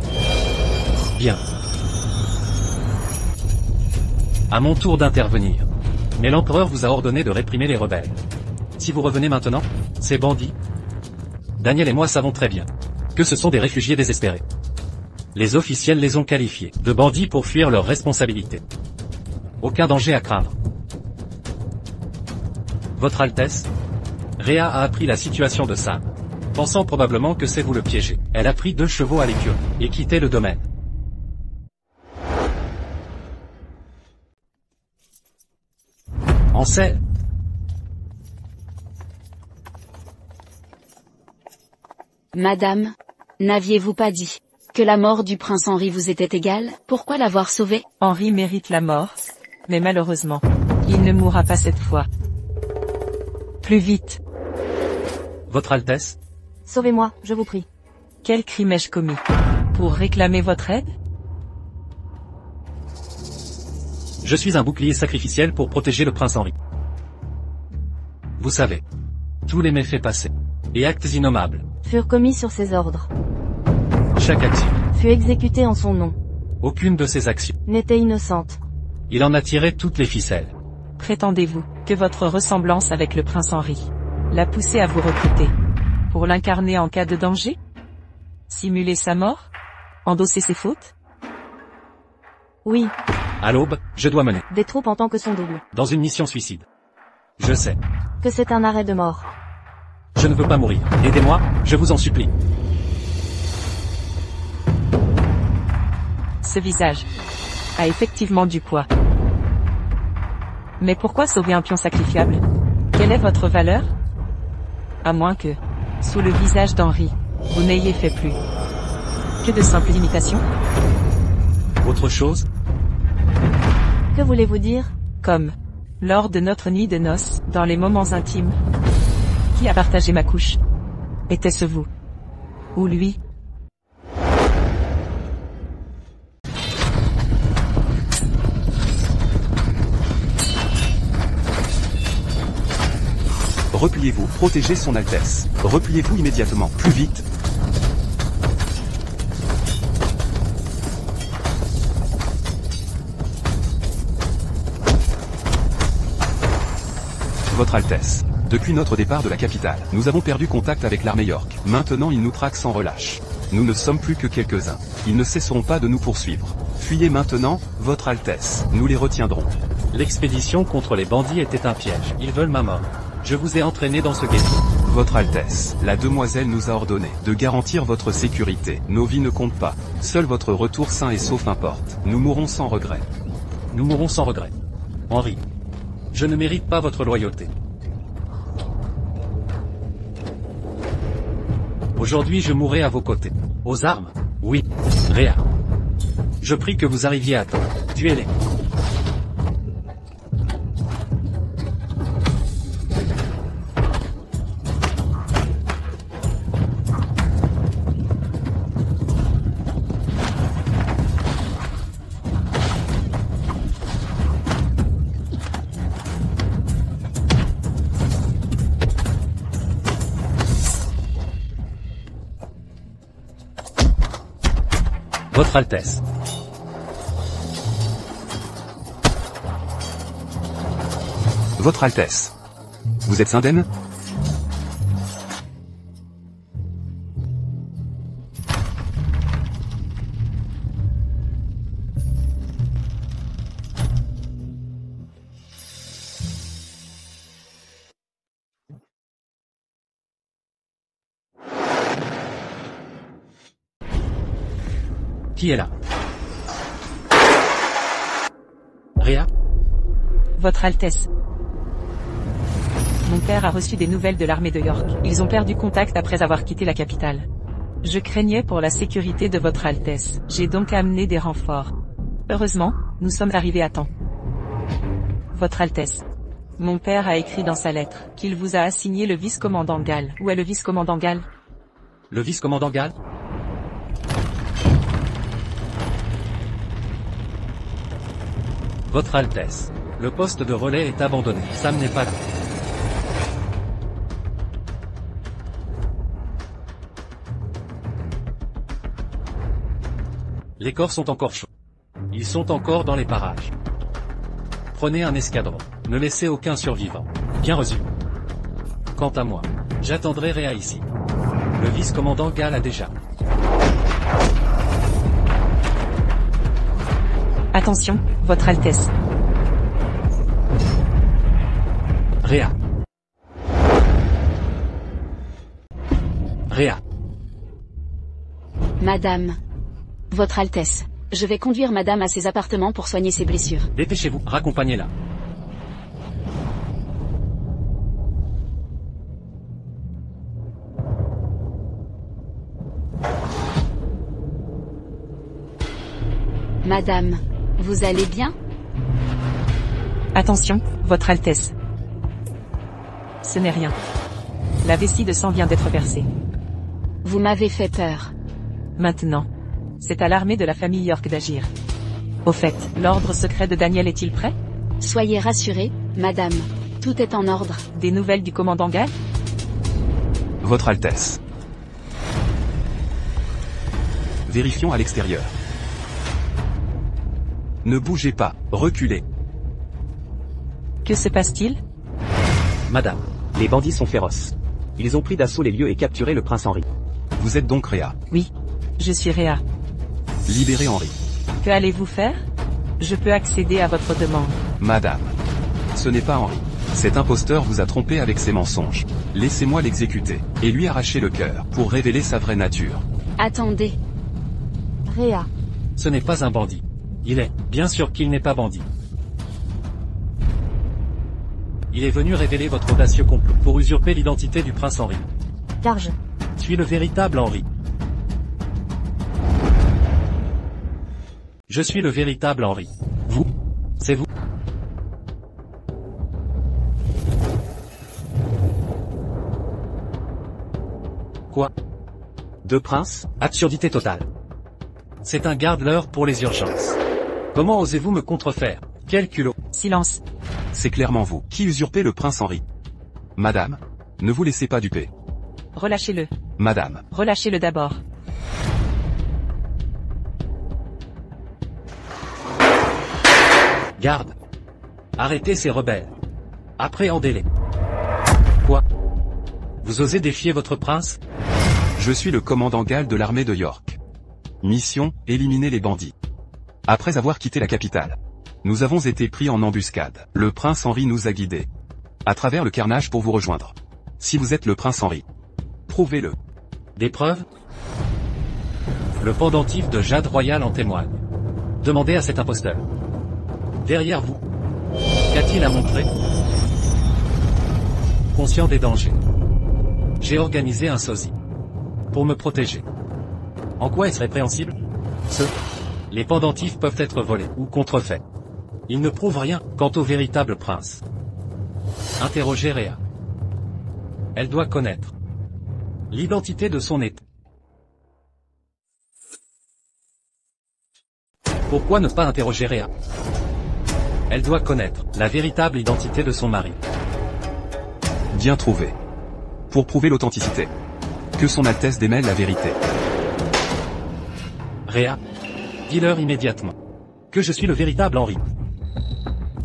Bien. À mon tour d'intervenir. Mais l'empereur vous a ordonné de réprimer les rebelles. Si vous revenez maintenant, ces bandits, Daniel et moi savons très bien que ce sont des réfugiés désespérés. Les officiels les ont qualifiés de bandits pour fuir leurs responsabilités. Aucun danger à craindre. Votre Altesse, Réa a appris la situation de Sam, pensant probablement que c'est vous le piéger. Elle a pris 2 chevaux à l'écurie et quitté le domaine. En selle. Madame, n'aviez-vous pas dit que la mort du prince Henri vous était égale? Pourquoi l'avoir sauvé? Henri mérite la mort, mais malheureusement, il ne mourra pas cette fois. Plus vite. Votre Altesse? Sauvez-moi, je vous prie. Quel crime ai-je commis? Pour réclamer votre aide? Je suis un bouclier sacrificiel pour protéger le prince Henri. Vous savez, tous les méfaits passés et actes innommables Furent commis sur ses ordres. Chaque action Fut exécutée en son nom. Aucune de ces actions N'était innocente. Il en a tiré toutes les ficelles. Prétendez-vous que votre ressemblance avec le prince Henri l'a poussé à vous recruter pour l'incarner en cas de danger? Simuler sa mort? Endosser ses fautes? Oui, À l'aube, je dois mener des troupes en tant que son double. dans une mission suicide. Je sais, Que c'est un arrêt de mort. je ne veux pas mourir. Aidez-moi, je vous en supplie. Ce visage a effectivement du poids. Mais pourquoi sauver un pion sacrifiable? Quelle est votre valeur? À moins que, sous le visage d'Henri, vous n'ayez fait plus que de simples imitations? Autre chose? Que voulez-vous dire? Comme Lors de notre nuit de noces, dans les moments intimes, qui a partagé ma couche? Était-ce vous? Ou lui? Repliez-vous, protégez son Altesse. Repliez-vous immédiatement, plus vite. Votre Altesse. Depuis notre départ de la capitale, nous avons perdu contact avec l'armée York. Maintenant ils nous traquent sans relâche. Nous ne sommes plus que quelques-uns. Ils ne cesseront pas de nous poursuivre. Fuyez maintenant, Votre Altesse. Nous les retiendrons. L'expédition contre les bandits était un piège. Ils veulent ma mort. Je vous ai entraîné dans ce ghetto. Votre Altesse, la demoiselle nous a ordonné de garantir votre sécurité. Nos vies ne comptent pas. Seul votre retour sain et sauf importe. Nous mourrons sans regret. Nous mourrons sans regret. Henri. Je ne mérite pas votre loyauté. Aujourd'hui je mourrai à vos côtés. Aux armes? Oui. Réa. Je prie que vous arriviez à temps. Tuez-les. Votre Altesse. Votre Altesse. Vous êtes indemne? Qui est là? Réa? Votre Altesse. Mon père a reçu des nouvelles de l'armée de York. Ils ont perdu contact après avoir quitté la capitale. Je craignais pour la sécurité de Votre Altesse. J'ai donc amené des renforts. Heureusement, nous sommes arrivés à temps. Votre Altesse. Mon père a écrit dans sa lettre qu'il vous a assigné le vice-commandant Gall. Où est le vice-commandant Gall? Le vice-commandant Gall? Votre Altesse. Le poste de relais est abandonné. Sam n'est pas là. Les corps sont encore chauds. Ils sont encore dans les parages. Prenez un escadron. Ne laissez aucun survivant. Bien reçu. Quant à moi, j'attendrai Réa ici. Le vice-commandant Gall a déjà. Attention, Votre Altesse. Réa. Réa. Madame. Votre Altesse. Je vais conduire madame à ses appartements pour soigner ses blessures. Dépêchez-vous, raccompagnez-la. Madame. Vous allez bien? Attention, Votre Altesse. Ce n'est rien. La vessie de sang vient d'être versée. Vous m'avez fait peur. Maintenant. C'est à l'armée de la famille York d'agir. Au fait, l'ordre secret de Daniel est-il prêt? Soyez rassurée, madame. Tout est en ordre. Des nouvelles du commandant Gall? Votre Altesse. Vérifions à l'extérieur. Ne bougez pas, reculez. Que se passe-t-il? Madame, les bandits sont féroces. Ils ont pris d'assaut les lieux et capturé le prince Henri. Vous êtes donc Réa. Oui. Je suis Réa. Libérez Henri. Que allez-vous faire? Je peux accéder à votre demande. Madame. Ce n'est pas Henri. Cet imposteur vous a trompé avec ses mensonges. Laissez-moi l'exécuter, et lui arracher le cœur, pour révéler sa vraie nature. Attendez. Réa. Ce n'est pas un bandit. Il est, bien sûr qu'il n'est pas bandit. Il est venu révéler votre audacieux complot pour usurper l'identité du prince Henri. Car je suis le véritable Henri. Je suis le véritable Henri. Vous, c'est vous. Deux princes? Absurdité totale. C'est un garde-l'heure pour les urgences. Comment osez-vous me contrefaire? Quel culot! Silence. C'est clairement vous qui usurpez le prince Henri. Madame, ne vous laissez pas duper. Relâchez-le. Madame, Relâchez-le d'abord. Garde. Arrêtez ces rebelles. Appréhendez-les. Quoi? Vous osez défier votre prince? je suis le commandant Gall de l'armée de York. Mission, éliminer les bandits. Après avoir quitté la capitale, nous avons été pris en embuscade. Le prince Henri nous a guidés à travers le carnage pour vous rejoindre. Si vous êtes le prince Henri, prouvez-le. Des preuves? Le pendentif de Jade Royale en témoigne. Demandez à cet imposteur. Derrière vous. Qu'a-t-il à montrer? Conscient des dangers, j'ai organisé un sosie pour me protéger. En quoi est-ce répréhensible? Les pendentifs peuvent être volés ou contrefaits. Ils ne prouvent rien quant au véritable prince. Interrogez Réa. Elle doit connaître l'identité de son époux. Pourquoi ne pas interroger Réa? Elle doit connaître la véritable identité de son mari. Bien trouvé. Pour prouver l'authenticité. Que son Altesse démêle la vérité. Réa, dis-leur immédiatement que je suis le véritable Henri.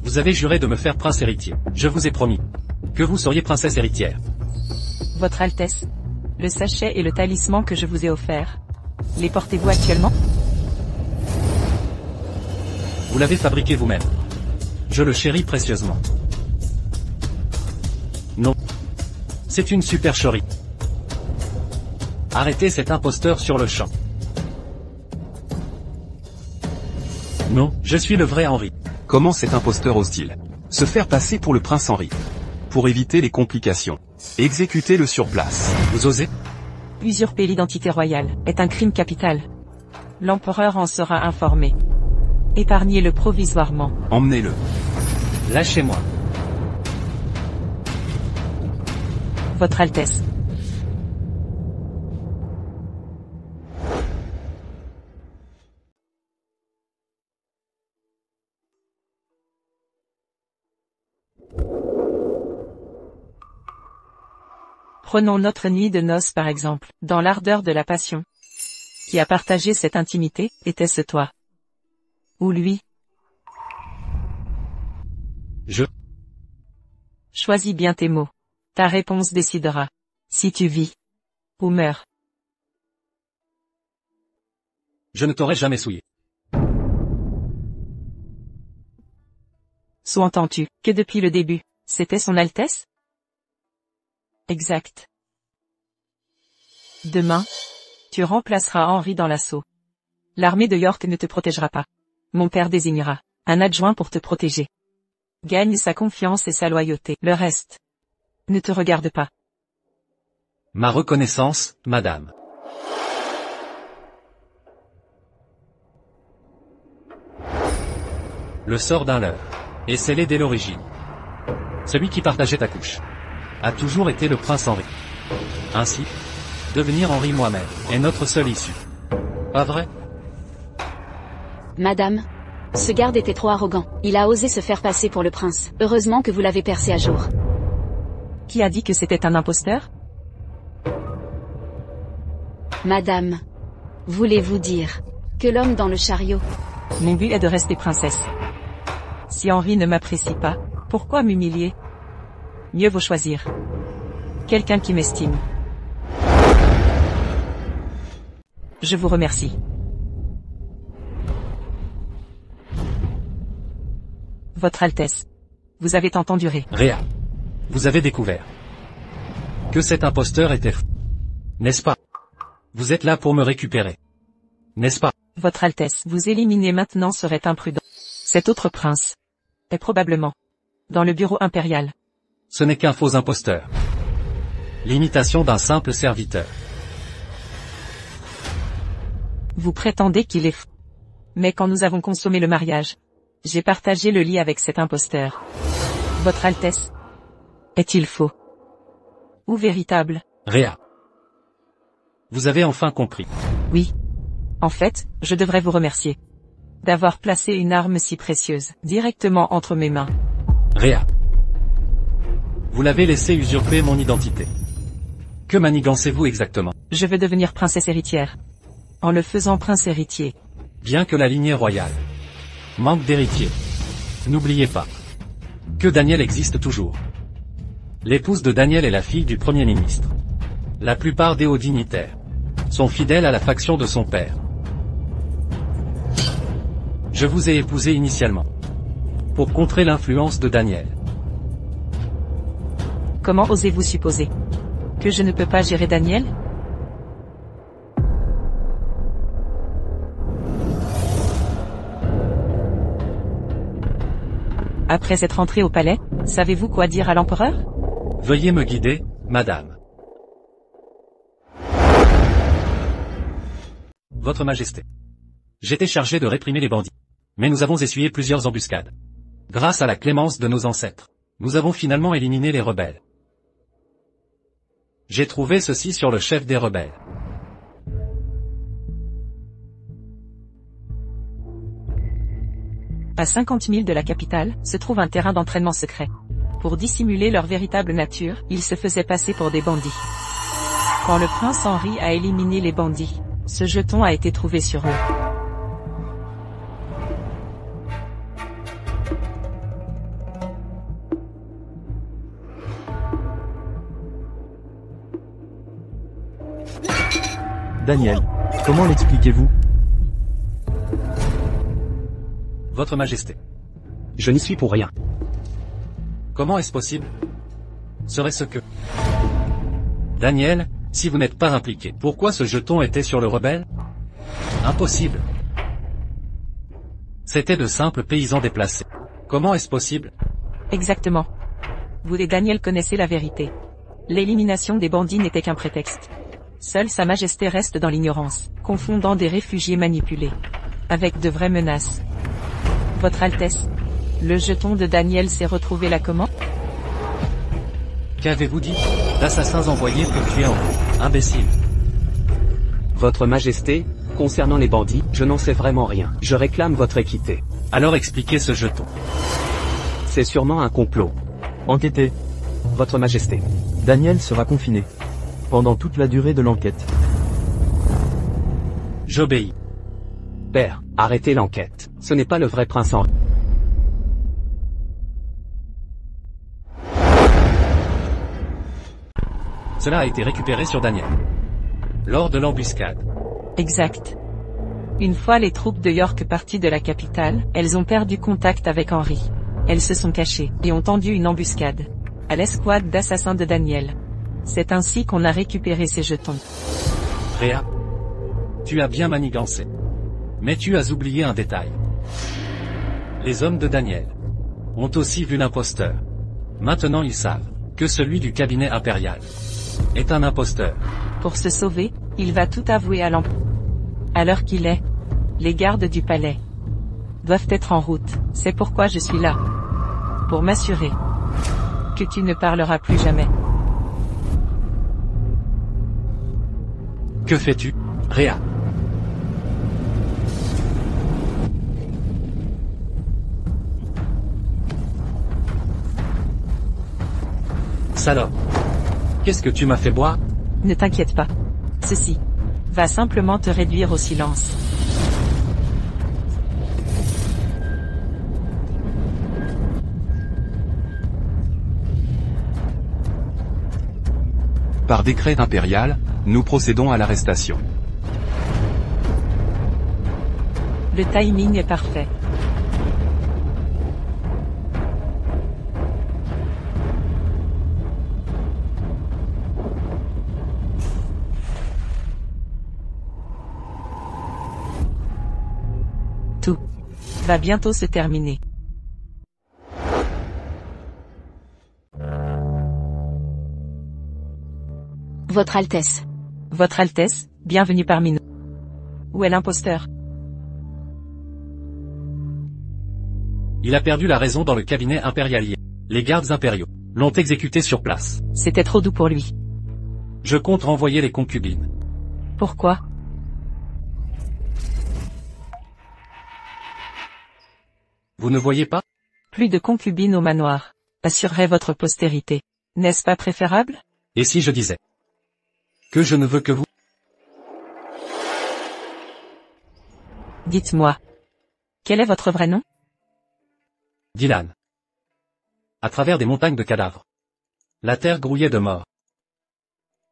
Vous avez juré de me faire prince héritier. Je vous ai promis que vous seriez princesse héritière. Votre Altesse, le sachet et le talisman que je vous ai offerts, les portez-vous actuellement? Vous l'avez fabriqué vous-même. Je le chéris précieusement. Non. C'est une supercherie. Arrêtez cet imposteur sur le champ. Non, je suis le vrai Henri. Comment cet imposteur ose-t-il se faire passer pour le prince Henri? Pour éviter les complications, exécutez-le sur place. Vous osez? Usurper l'identité royale est un crime capital. L'empereur en sera informé. Épargnez-le provisoirement. Emmenez-le. Lâchez-moi. Votre Altesse. Prenons notre nuit de noces par exemple, dans l'ardeur de la passion. Qui a partagé cette intimité, était-ce toi? Ou lui? Je. Choisis bien tes mots. Ta réponse décidera si tu vis ou meurs. Je ne t'aurais jamais souillé. Sous-entends-tu que depuis le début, c'était son Altesse? Exact. Demain, tu remplaceras Henri dans l'assaut. L'armée de York ne te protégera pas. Mon père désignera un adjoint pour te protéger. Gagne sa confiance et sa loyauté. Le reste ne te regarde pas. Ma reconnaissance, madame. Le sort d'un leurre est scellé dès l'origine. Celui qui partageait ta couche a toujours été le prince Henri. Ainsi, devenir Henri moi-même est notre seule issue. Pas vrai? Madame, ce garde était trop arrogant. Il a osé se faire passer pour le prince. Heureusement que vous l'avez percé à jour. Qui a dit que c'était un imposteur? Madame, voulez-vous dire que l'homme dans le chariot... Mon but est de rester princesse. Si Henri ne m'apprécie pas, pourquoi m'humilier? Mieux vaut choisir quelqu'un qui m'estime. Je vous remercie. Votre Altesse, vous avez tant enduré. Réa, vous avez découvert que cet imposteur était fou. N'est-ce pas? Vous êtes là pour me récupérer. N'est-ce pas? Votre Altesse, vous éliminer maintenant serait imprudent. Cet autre prince est probablement dans le bureau impérial. Ce n'est qu'un faux imposteur. L'imitation d'un simple serviteur. Vous prétendez qu'il est fou. Mais quand nous avons consommé le mariage, j'ai partagé le lit avec cet imposteur. Votre Altesse, est-il faux? Ou véritable? Réa. Vous avez enfin compris. Oui. En fait, je devrais vous remercier d'avoir placé une arme si précieuse directement entre mes mains. Rhea. Vous l'avez laissé usurper mon identité. Que manigancez-vous exactement? Je veux devenir princesse héritière. En le faisant prince héritier. Bien que la lignée royale manque d'héritier. N'oubliez pas que Daniel existe toujours. L'épouse de Daniel est la fille du Premier ministre. La plupart des hauts dignitaires sont fidèles à la faction de son père. Je vous ai épousé initialement pour contrer l'influence de Daniel. Comment osez-vous supposer que je ne peux pas gérer Daniel? Après être entré au palais, savez-vous quoi dire à l'empereur? Veuillez me guider, madame. Votre Majesté. J'étais chargé de réprimer les bandits. Mais nous avons essuyé plusieurs embuscades. Grâce à la clémence de nos ancêtres, nous avons finalement éliminé les rebelles. J'ai trouvé ceci sur le chef des rebelles. À 50 000 de la capitale, se trouve un terrain d'entraînement secret. Pour dissimuler leur véritable nature, ils se faisaient passer pour des bandits. Quand le prince Henri a éliminé les bandits, ce jeton a été trouvé sur eux. Daniel, comment l'expliquez-vous? Votre Majesté. Je n'y suis pour rien. Comment est-ce possible? Serait-ce que... Daniel, si vous n'êtes pas impliqué, pourquoi ce jeton était sur le rebelle? Impossible. C'était de simples paysans déplacés. Comment est-ce possible? Exactement. Vous et Daniel connaissez la vérité. L'élimination des bandits n'était qu'un prétexte. Seule Sa Majesté reste dans l'ignorance, confondant des réfugiés manipulés avec de vraies menaces. Votre Altesse, le jeton de Daniel s'est retrouvé là comment? Qu'avez-vous dit? D'assassins envoyés pour tuer Henri. Imbécile. Votre Majesté, concernant les bandits, je n'en sais vraiment rien. Je réclame votre équité. Alors expliquez ce jeton. C'est sûrement un complot. Enquêtez. Votre Majesté. Daniel sera confiné. Pendant toute la durée de l'enquête. J'obéis. Père, arrêtez l'enquête. Ce n'est pas le vrai prince Henri. Cela a été récupéré sur Daniel. Lors de l'embuscade. Exact. Une fois les troupes de York parties de la capitale, elles ont perdu contact avec Henri. Elles se sont cachées, et ont tendu une embuscade à l'escouade d'assassins de Daniel. C'est ainsi qu'on a récupéré ces jetons. Rhea. Tu as bien manigancé. Mais tu as oublié un détail. Les hommes de Daniel ont aussi vu l'imposteur. Maintenant ils savent que celui du cabinet impérial est un imposteur. Pour se sauver, il va tout avouer à l'empereur. À l'heure qu'il est, les gardes du palais doivent être en route. C'est pourquoi je suis là. Pour m'assurer que tu ne parleras plus jamais. Que fais-tu, Rhea? Salope. Qu'est-ce que tu m'as fait boire? Ne t'inquiète pas. Ceci va simplement te réduire au silence. Par décret impérial, nous procédons à l'arrestation. Le timing est parfait. Tout va bientôt se terminer. Votre Altesse. Votre Altesse, bienvenue parmi nous. Où est l'imposteur? Il a perdu la raison dans le cabinet impérialier. Les gardes impériaux l'ont exécuté sur place. C'était trop doux pour lui. Je compte renvoyer les concubines Pourquoi? Vous ne voyez pas? Plus de concubines au manoir. Assurerait votre postérité. N'est-ce pas préférable? Et si je disais que je ne veux que vous? Dites-moi. Quel est votre vrai nom? Dylan. À travers des montagnes de cadavres. La terre grouillait de morts.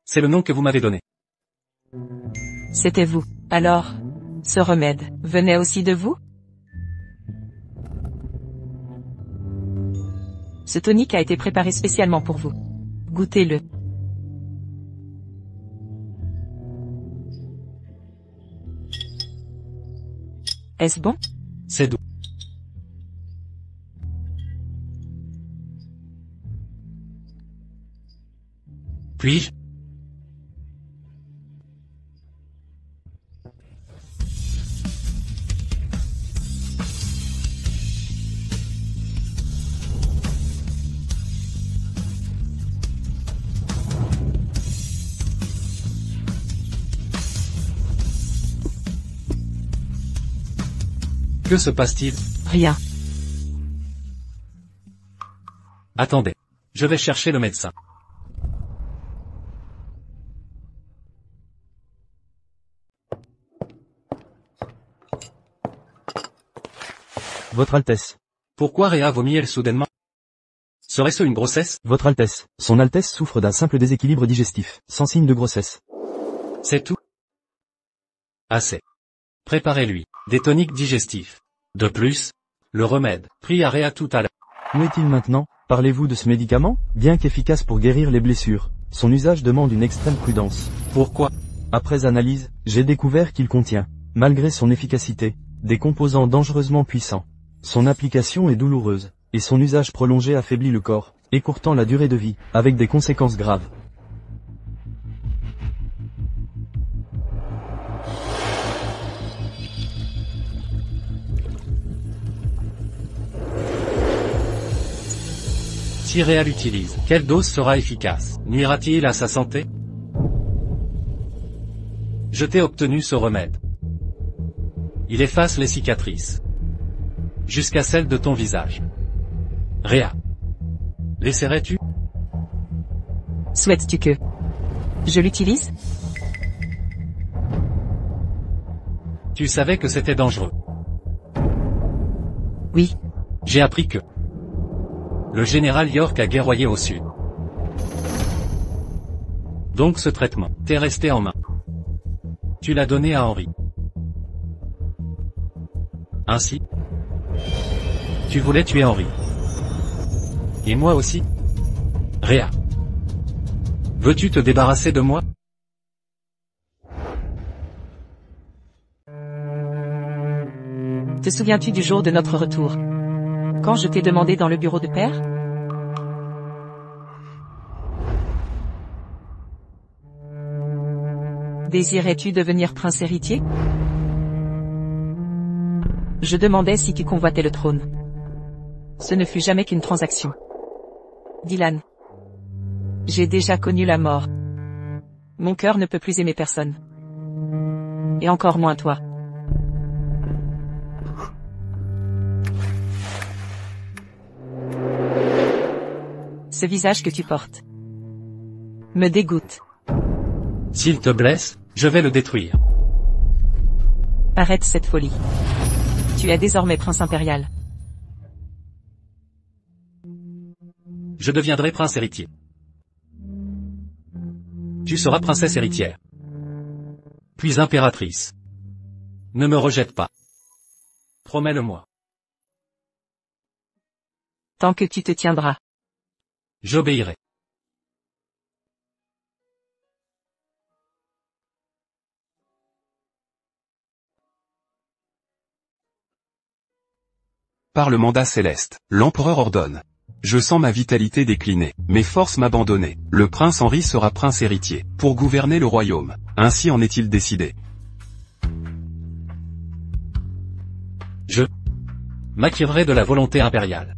C'est le nom que vous m'avez donné. C'était vous. Alors, ce remède venait aussi de vous? Ce tonique a été préparé spécialement pour vous. Goûtez-le. Est-ce bon? C'est doux. Puis-je? Que se passe-t-il? Rien. Attendez. Je vais chercher le médecin. Votre Altesse. Pourquoi Réa vomit-elle soudainement? Serait-ce une grossesse? Votre Altesse. Son Altesse souffre d'un simple déséquilibre digestif, sans signe de grossesse. C'est tout? Assez. Préparez-lui des toniques digestifs. De plus, le remède pris à Réa tout à l'heure. Où est-il maintenant? Parlez-vous de ce médicament? Bien qu'efficace pour guérir les blessures, son usage demande une extrême prudence. Pourquoi? Après analyse, j'ai découvert qu'il contient, malgré son efficacité, des composants dangereusement puissants. Son application est douloureuse, et son usage prolongé affaiblit le corps, écourtant la durée de vie, avec des conséquences graves. Si Réa l'utilise, quelle dose sera efficace? Nuira-t-il à sa santé? Je t'ai obtenu ce remède. Il efface les cicatrices. Jusqu'à celles de ton visage. Réa. L'essaierais-tu? Souhaites-tu que je l'utilise? Tu savais que c'était dangereux. Oui. J'ai appris que le général York a guerroyé au sud. Donc ce traitement t'est resté en main. Tu l'as donné à Henry. Ainsi, tu voulais tuer Henry. Et moi aussi? Réa. Veux-tu te débarrasser de moi? Te souviens-tu du jour de notre retour? Quand je t'ai demandé dans le bureau de père? Désirais-tu devenir prince héritier? Je demandais si tu convoitais le trône. Ce ne fut jamais qu'une transaction. Dylan. J'ai déjà connu la mort. Mon cœur ne peut plus aimer personne. Et encore moins toi. Ce visage que tu portes me dégoûte. S'il te blesse, je vais le détruire. Arrête cette folie. Tu es désormais prince impérial. Je deviendrai prince héritier. Tu seras princesse héritière. Puis impératrice. Ne me rejette pas. Promets-le-moi. Tant que tu te tiendras. J'obéirai. Par le mandat céleste, l'empereur ordonne. Je sens ma vitalité décliner, mes forces m'abandonner. Le prince Henri sera prince héritier, pour gouverner le royaume. Ainsi en est-il décidé. Je m'acquirerai de la volonté impériale.